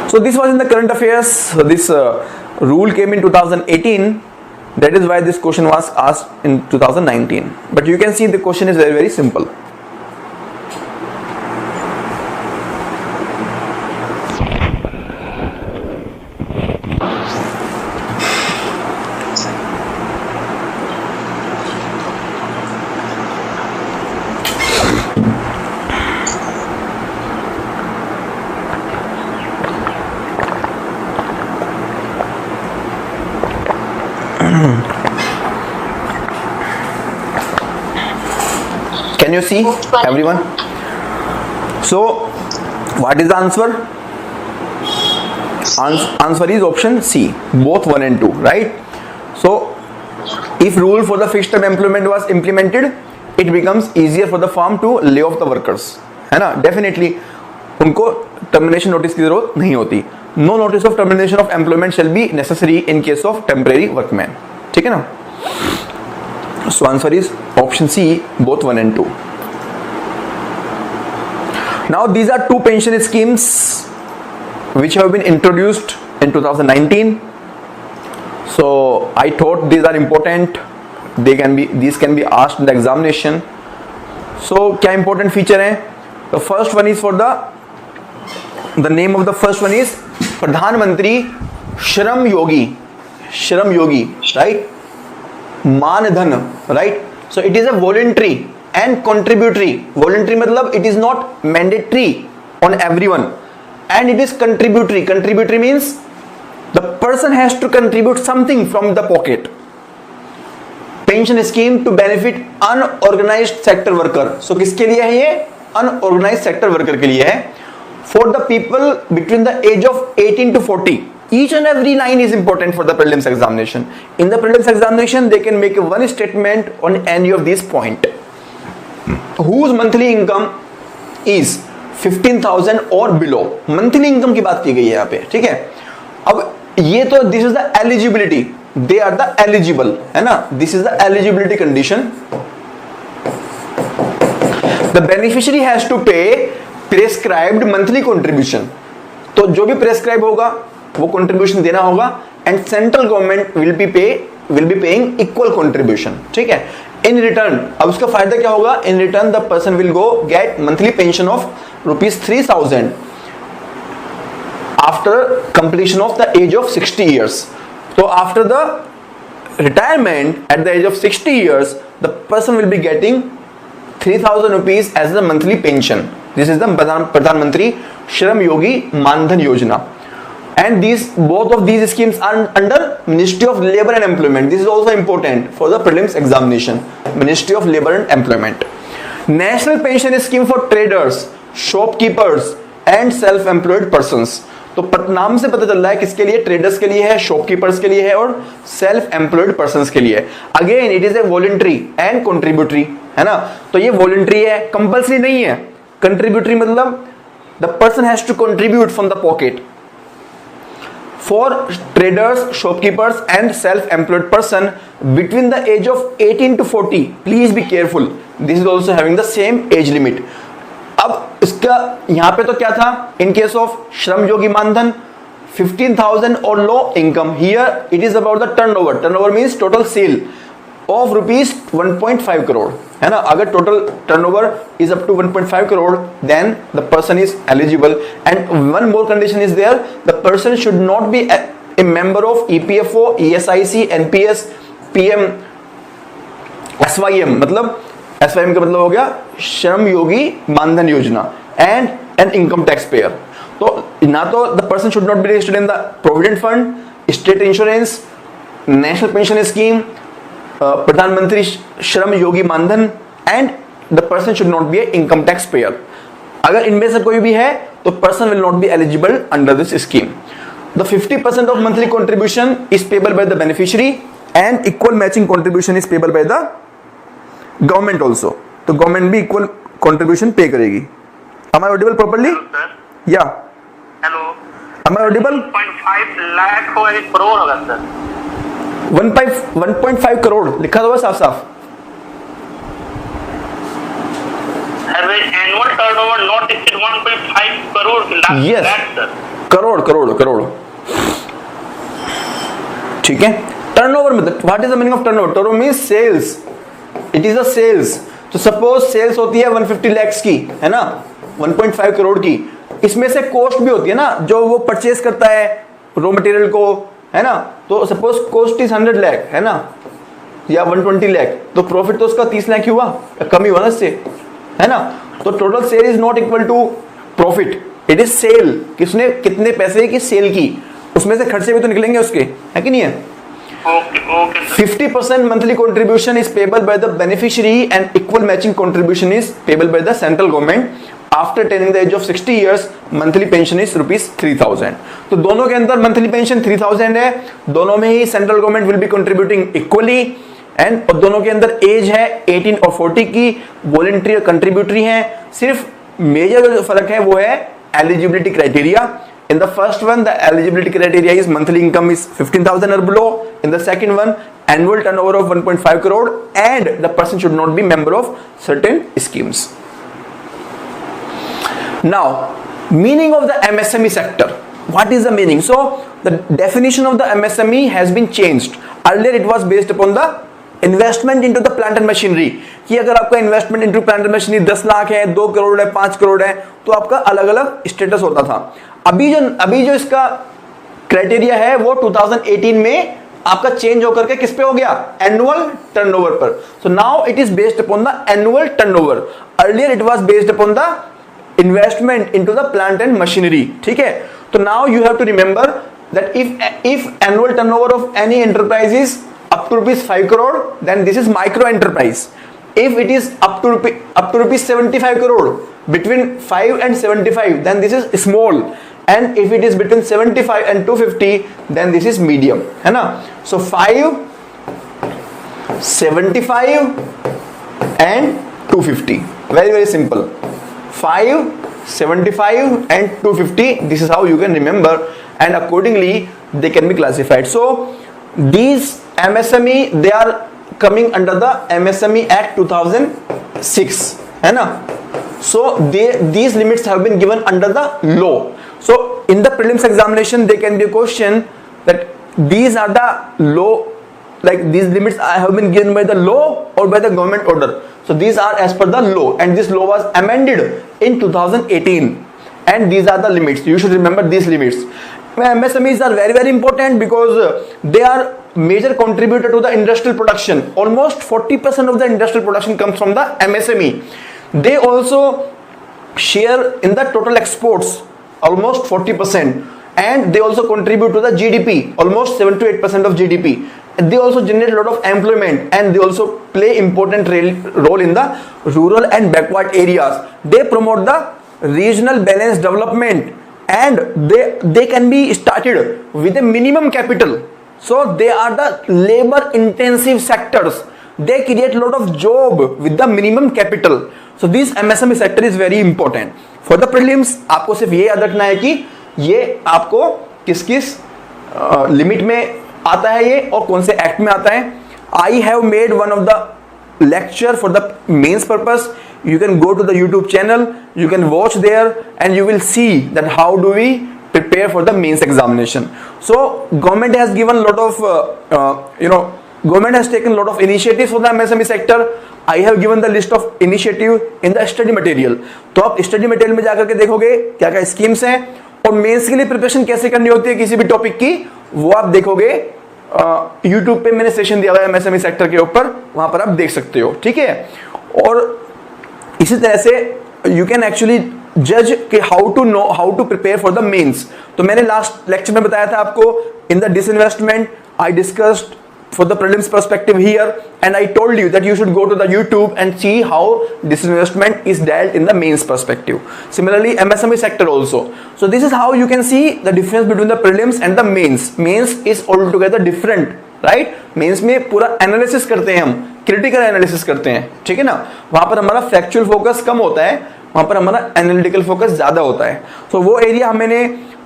So this was in the current affairs, this rule came in 2018. That is why this question was asked in 2019. But you can see the question is very, very simple. Can you see, everyone? So what is the answer? Answer is option C, both 1 and 2, right? So if rule for the fixed term employment was implemented, it becomes easier for the firm to lay off the workers, है ना? Definitely उनको termination notice की जरूरत नहीं होती. No notice of termination of employment shall be necessary in case of temporary workman. ठीक है ना? So answer is option C, both 1 and 2. Now these are two pension schemes which have been introduced in 2019. So I thought these are important. These can be asked in the examination. So क्या important feature है? The first one is for the name of the first one is प्रधानमंत्री श्रम योगी, right? Maandhan, right? So it is a voluntary and contributory. Voluntary मतलब it is not mandatory on everyone, and it is contributory. Contributory means the person has to contribute something from the pocket. Pension scheme to benefit unorganized sector worker. So किसके लिए है ये? Unorganized sector worker के लिए है. For the people between the age of 18 to 40. Each and every line is important for the prelims examination. In the prelims examination, they can make one statement on any of these point. Whose monthly income is 15,000 or below. Monthly income की बात की गई है यहाँ पे, ठीक है? अब ये तो this is the eligibility. They are the eligible, है ना? This is the eligibility condition. The beneficiary has to pay prescribed monthly contribution. तो जो भी prescribe होगा वो contribution देना होगा, and central government will be paying equal contribution. ठीक है? In return, अब उसका फायदा क्या होगा? In return, the person will get monthly pension of ₹3,000 after completion of the age of 60 years. So after the retirement at the age of 60 years, the person will be getting ₹3,000 as the monthly pension. This is the Pradhan Mantri Shram Yogi Mandhan Yojana. And both of these schemes are under Ministry of Labour and Employment. This is also important for the prelims examination. Ministry of Labour and Employment. National Pension Scheme for traders, shopkeepers and self-employed persons. तो नाम से पता चल रहा है किसके लिए? Traders के लिए है, शॉपकीपर्स के लिए है और सेल्फ एम्प्लॉयड पर्संस के लिए. Again it is a voluntary and contributory, है ना? तो ये वॉलंटरी है, कंपल्सरी नहीं है. कंट्रीब्यूटरी मतलब the person has to contribute from the pocket. For traders, shopkeepers and self-employed person between the age of 18 to 40, please be careful. This is also having the same age limit. अब इसका यहाँ पे तो क्या था? In case of श्रम योगी मानधन 15,000 or low income. Here it is about the turnover. Turnover means total sale of rupees 1.5 crore. है ना? अगर total turnover is up to 1.5 crore, then the person is eligible. And one more condition is there: the person should not be a member of EPFO, ESIC, NPS, PM, SYM. मतलब SYM का मतलब हो गया श्रम योगी मानधन योजना, and an income tax payer. तो ना तो the person should not be registered in the provident fund, state insurance, national pension scheme, Pradhan Mantri Shram Yogi Maandhan, and the person should not be a income tax payer. अगर इनमें से कोई भी है तो person will not be eligible under this scheme. The 50% of monthly contribution is payable by the beneficiary and equal matching contribution is payable by the government also. तो government भी equal contribution pay करेगी. Am I audible properly? Yeah. Hello. Am I audible? 1.5 lakh हो एक करोड़ होगा sir. 1.5 crore लिखा हुआ साफ साफ. Annual turnover not exceed 1.5 crore. Yes. That, sir. Crore. ठीक है। टर्नओवर मतलब what is the meaning of turnover? Turnover means sales, it is a sales. तो सपोज सेल्स होती है 150 लाख की, है ना, 1.5 करोड़ की, इसमें से कॉस्ट भी होती है ना, जो वो परचेज करता है रॉ मटेरियल को, है ना, तो सपोज कॉस्ट इज 100 लाख, है ना, या 120 लाख, तो प्रॉफिट तो उसका 30 लाख ही हुआ, कम ही हुआ ना इससे, है ना। तो total sale is not equal to profit, it is sale, किसने कितने पैसे की सेल की, उसमें से खर्चे भी तो निकलेंगे उसके, है कि नहीं है। 50% monthly contribution is payable by the beneficiary and equal matching contribution is payable by the central government after attaining the age of 60 years. Monthly pension is ₹3,000. तो दोनों के अंदर मंथली पेंशन 3,000 है, दोनों में ही central government will be contributing equally, and और दोनों के अंदर एज है 18 और 40 की, वॉलंटरी और कंट्रीब्यूटरी है। सिर्फ मेजर जो फर्क है वो है eligibility criteria. In the first one, the eligibility criteria is monthly income is 15,000 or below. In the second one, annual turnover of 1.5 crore and the person should not be member of certain schemes. Now, meaning of the MSME sector. What is the meaning? So, the definition of the MSME has been changed. Earlier, it was based upon the investment into the plant and machinery, कि अगर आपका investment into plant and machinery 10 lakh है, 2 करोड़ है, 5 करोड़ है, तो आपका अलग अलग स्टेटस होता था। अभी जो इसका क्राइटेरिया है वो 2018 में आपका चेंज होकर के किस पे हो गया? एनुअल टर्नओवर पर। So now it is based upon the annual turnover. Earlier it was based upon the investment into the plant and machinery. ठीक है, तो now you have to remember that if annual turnover of any enterprise is up to rupees 5 crore, then this is micro enterprise. If it is up to rupees 75 crore, between 5 and 75, then this is small. And if it is between 75 and 250, then this is medium. है ना? So 5, 75 and 250. Very very simple. 5, 75 and 250. This is how you can remember, and accordingly they can be classified. So these MSME, they are coming under the MSME Act 2006, है ना? So these limits have been given under the law. So in the prelims examination there can be a question that these are the law, like these limits have been given by the law or by the government order. So these are as per the law, and this law was amended in 2018, and these are the limits. You should remember these limits. MSMEs are very very important because they are major contributor to the industrial production. Almost 40% of the industrial production comes from the MSME. They also share in the total exports almost 40%, and they also contribute to the GDP almost 7 to 8% of GDP. They also generate a lot of employment, and they also play important role in the rural and backward areas. They promote the regional balanced development, and they can be started with a minimum capital. So they are the labor intensive sectors. They create a lot of job with the minimum capital. So this MSME sector is very important. For the prelims आपको सिर्फ ये याद रखना है कि ये आपको किस किस लिमिट में आता है ये, और कौन से एक्ट में आता है. I have made one of the lecture for the mains purpose. You can go to the YouTube channel, you can watch there, and you will see that how do we prepare for the mains examination. So government has given a lot of government has taken a lot of initiatives for the MSME sector. I have given the list of initiative in the study material. तो आप study material में जाकर के देखोगे क्या क्या schemes हैं, और मेंस के लिए प्रिपरेशन कैसे करनी होती है किसी भी टॉपिक की, वो आप देखोगे यूट्यूब पे मैंने सेशन दिया हुआ है MSME सेक्टर के ऊपर, वहां पर आप देख सकते हो. ठीक है, और इसी तरह से यू कैन एक्चुअली जज कि how to prepare for the mains. तो मैंने लास्ट लेक्चर में बताया था आपको in the disinvestment I discussed for the prelims perspective here, and I told you that you should go to the YouTube and see how disinvestment is dealt in the mains perspective. Similarly MSME sector also. So this is how you can see the difference between the prelims and the mains. Mains is altogether different, right? mains में पूरा analysis करते हैं हम, critical analysis करते हैं, ठीक है ना. वहां पर हमारा factual focus कम होता है, वहां पर हमारा analytical focus ज्यादा होता है. तो वो एरिया मैंने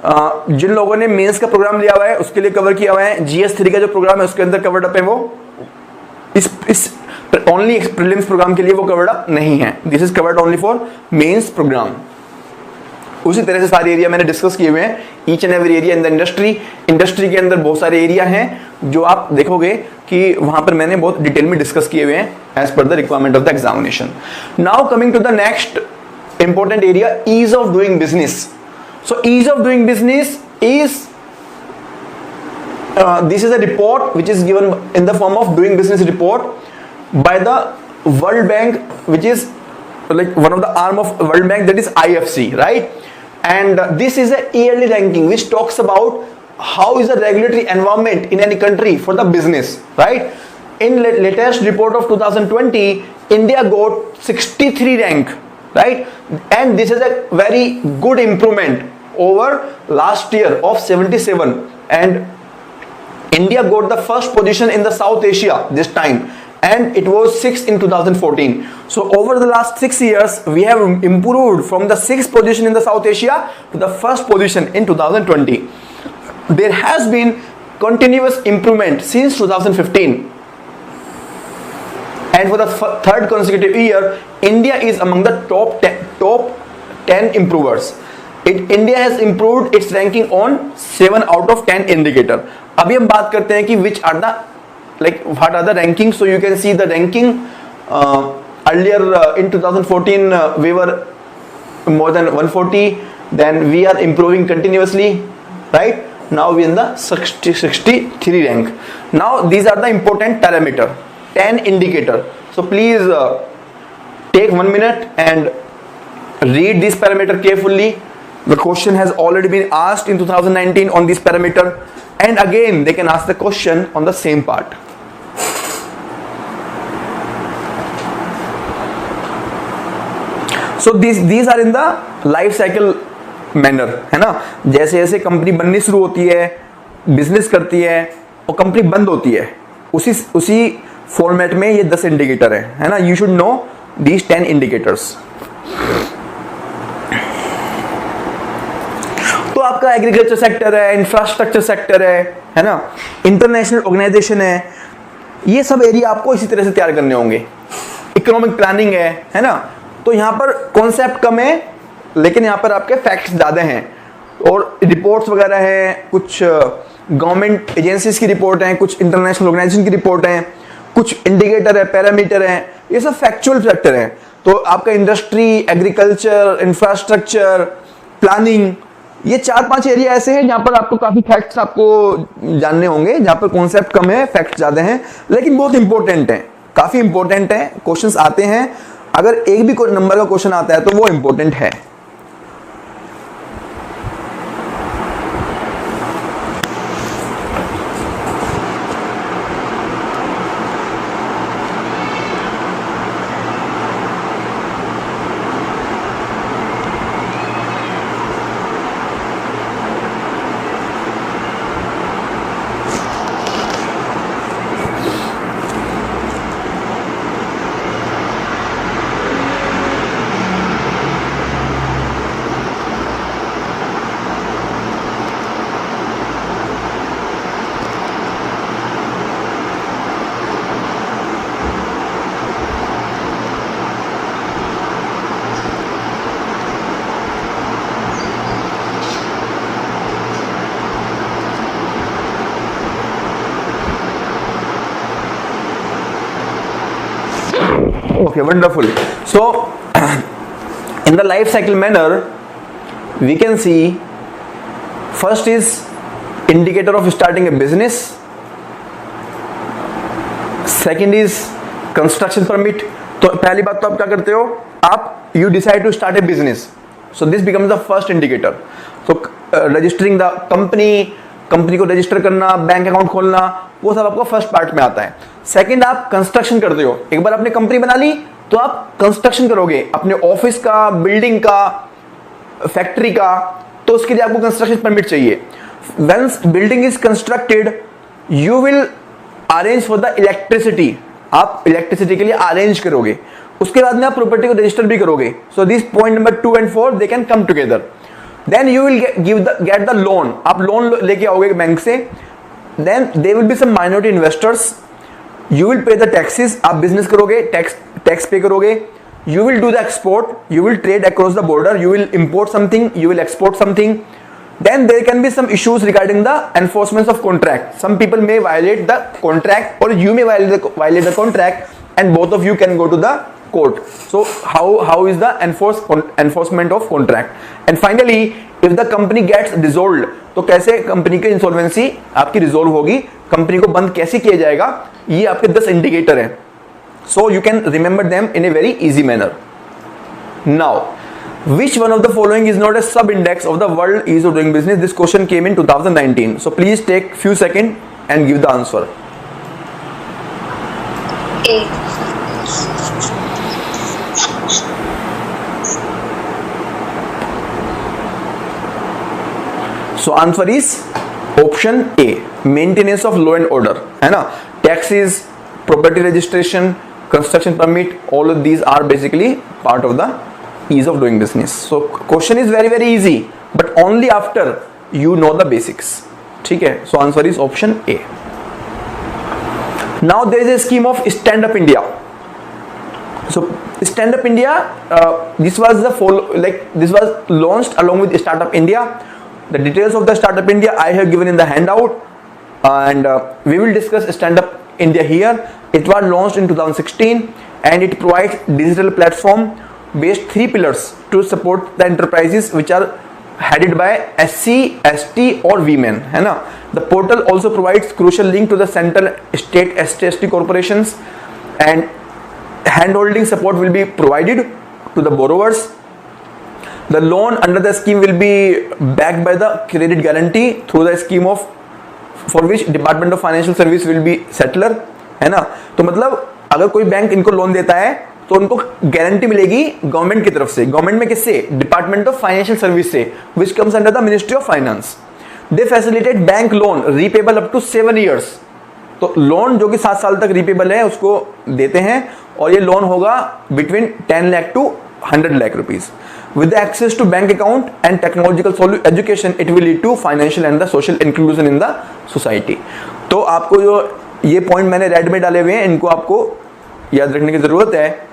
जिन लोगों ने मेंस का प्रोग्राम लिया हुआ है उसके लिए कवर किया हुआ है. GS3 का जो प्रोग्राम है उसके अंदर कवर्ड अप है, वो इस ओनली प्रीलिम्स प्रोग्राम के लिए वो कवर्ड अप नहीं है. This is covered only for mains program. उसी तरह से सारे एरिया मैंने डिस्कस किए हुए हैं, each and every area in the industry के अंदर बहुत सारे एरिया हैं जो आप देखोगे कि वहां पर मैंने बहुत डिटेल में डिस्कस किए हुए हैं as per the requirement of the examination. Now coming to the next important area, ease of doing business. So ease of doing business is this is a report which is given in the form of doing business report by the World Bank, which is like one of the arm of World Bank, that is IFC, right? And this is a yearly ranking which talks about how is the regulatory environment in any country for the business, right? In latest report of 2020, India got 63 rank, right? And this is a very good improvement over last year of 77, and India got the first position in the South Asia this time, and it was 6th in 2014. So over the last 6 years, we have improved from the 6th position in the South Asia to the first position in 2020. There has been continuous improvement since 2015. And for the third consecutive year, India is among the top 10 improvers. India has improved its ranking on 7 out of 10 indicator. अभी हम बात करते हैं कि which are the what are the rankings. So you can see the ranking earlier in 2014 we were more than 140, then we are improving continuously, right? Now we in the 63 rank. Now these are the important parameter, 10 indicator. So please take 1 minute and read this parameter carefully. The question has already been asked in 2019 on this parameter, and again they can ask the question on the same part. So these are in the life cycle manner, है ना? जैसे जैसे company बननी शुरू होती है, business करती है और कंपनी बंद होती है, उसी फॉर्मेट में ये 10 इंडिकेटर है ना? You should know these 10 indicators. तो आपका एग्रीकल्चर सेक्टर है, इंफ्रास्ट्रक्चर सेक्टर है ना, इंटरनेशनल ऑर्गेनाइजेशन ये सब एरिया आपको इसी तरह से तैयार करने होंगे. इकोनॉमिक प्लानिंग है ना. तो यहाँ पर कॉन्सेप्ट कम है, लेकिन यहाँ पर आपके फैक्ट्स ज़्यादा हैं और रिपोर्ट्स वगैरह हैं. कुछ गवर्नमेंट एजेंसीज की रिपोर्ट हैं, कुछ इंटरनेशनल ऑर्गेनाइजेशन की रिपोर्ट हैं, कुछ इंडिकेटर है, पैरामीटर हैं, ये सब फैक्चुअल फैक्टर हैं. तो आपका इंडस्ट्री, एग्रीकल्चर, इंफ्रास्ट्रक्चर, प्लानिंग, ये 4-5 एरिया ऐसे हैं जहां पर आपको काफी फैक्ट्स आपको जानने होंगे, जहां पर कॉन्सेप्ट कम है, फैक्ट्स ज्यादा हैं, लेकिन बहुत इंपॉर्टेंट है, काफी इंपॉर्टेंट है. क्वेश्चंस आते हैं, अगर एक भी नंबर का क्वेश्चन आता है तो वो इंपॉर्टेंट है. Okay, wonderful. So in the life cycle manner, we can see first is indicator of starting a business, second is construction permit. तो पहली बात तो आप क्या करते हो, आप you decide to start a business, so this becomes the first indicator. So registering the company को रजिस्टर करना, बैंक अकाउंट खोलना, वो सब आपको फर्स्ट पार्ट में आता है. सेकंड, आप कंस्ट्रक्शन करते हो. एक बार आपने कंपनी बना ली तो आप कंस्ट्रक्शन करोगे अपने ऑफिस का, बिल्डिंग का, फैक्ट्री का, तो उसके लिए आपको कंस्ट्रक्शन परमिट चाहिए. Once building is constructed, you will arrange for the electricity. आप इलेक्ट्रिसिटी के लिए अरेंज करोगे. उसके बाद में आप प्रॉपर्टी को रजिस्टर भी करोगे. So this point number 2 and 4 they can come together. Then you will get the loan. आप लोन लेके आओगे बैंक से. Then they will be some minority investors. You will pay the taxes. आप business करोगे, tax pay करोगे. you will do the export, you will trade across the border, you will import something, you will export something, then there can be some issues regarding the enforcement of contract. Some people may violate the contract, or you may violate the contract, and both of you can go to the court. So how is the enforcement of contract? And finally, if the company gets dissolved, तो कैसे company की insolvency आपकी resolve होगी, company को बंद कैसे किया जाएगा, ये आपके 10 इंडिकेटर हैं. So you can remember them in a very easy manner. Now, which one of the following is not a sub-index of the world ease of doing business? This question came in 2019. So please take few seconds and give the answer. A. So answer is option A, maintenance of law and order, है ना. Taxes, property registration, construction permit, all of these are basically part of the ease of doing business. So question is very very easy, but only after you know the basics. ठीक है. So answer is option A. Now there is a scheme of Stand Up India. So Stand Up India, this was launched along with Startup India. The details of the Startup India I have given in the handout, and we will discuss Stand Up India here. It was launched in 2016 and it provides digital platform based 3 pillars to support the enterprises which are headed by SC, ST or women, है ना. The portal also provides crucial link to the central, state, ST corporations, and hand-holding support will be provided to the borrowers. The loan under the scheme will be backed by the credit guarantee through the scheme of for which Department of Financial Service will be settler, है ना. तो मतलब अगर कोई bank इनको loan देता है तो उनको गारंटी मिलेगी गवर्नमेंट की तरफ से. गवर्नमेंट में किससे? डिपार्टमेंट ऑफ फाइनेंशियल सर्विस से, which comes under the ministry of finance. They facilitate bank loan repayable up to 7 years. तो लोन जो कि 7 साल तक रीपेबल है उसको देते हैं, और ये लोन होगा between 10 lakh to 100 lakh rupees. With the access to bank account and technological education, it will lead to financial and the social inclusion in the society. तो आपको जो ये पॉइंट मैंने रेड में डाले हुए हैं, इनको आपको याद रखने की जरूरत है.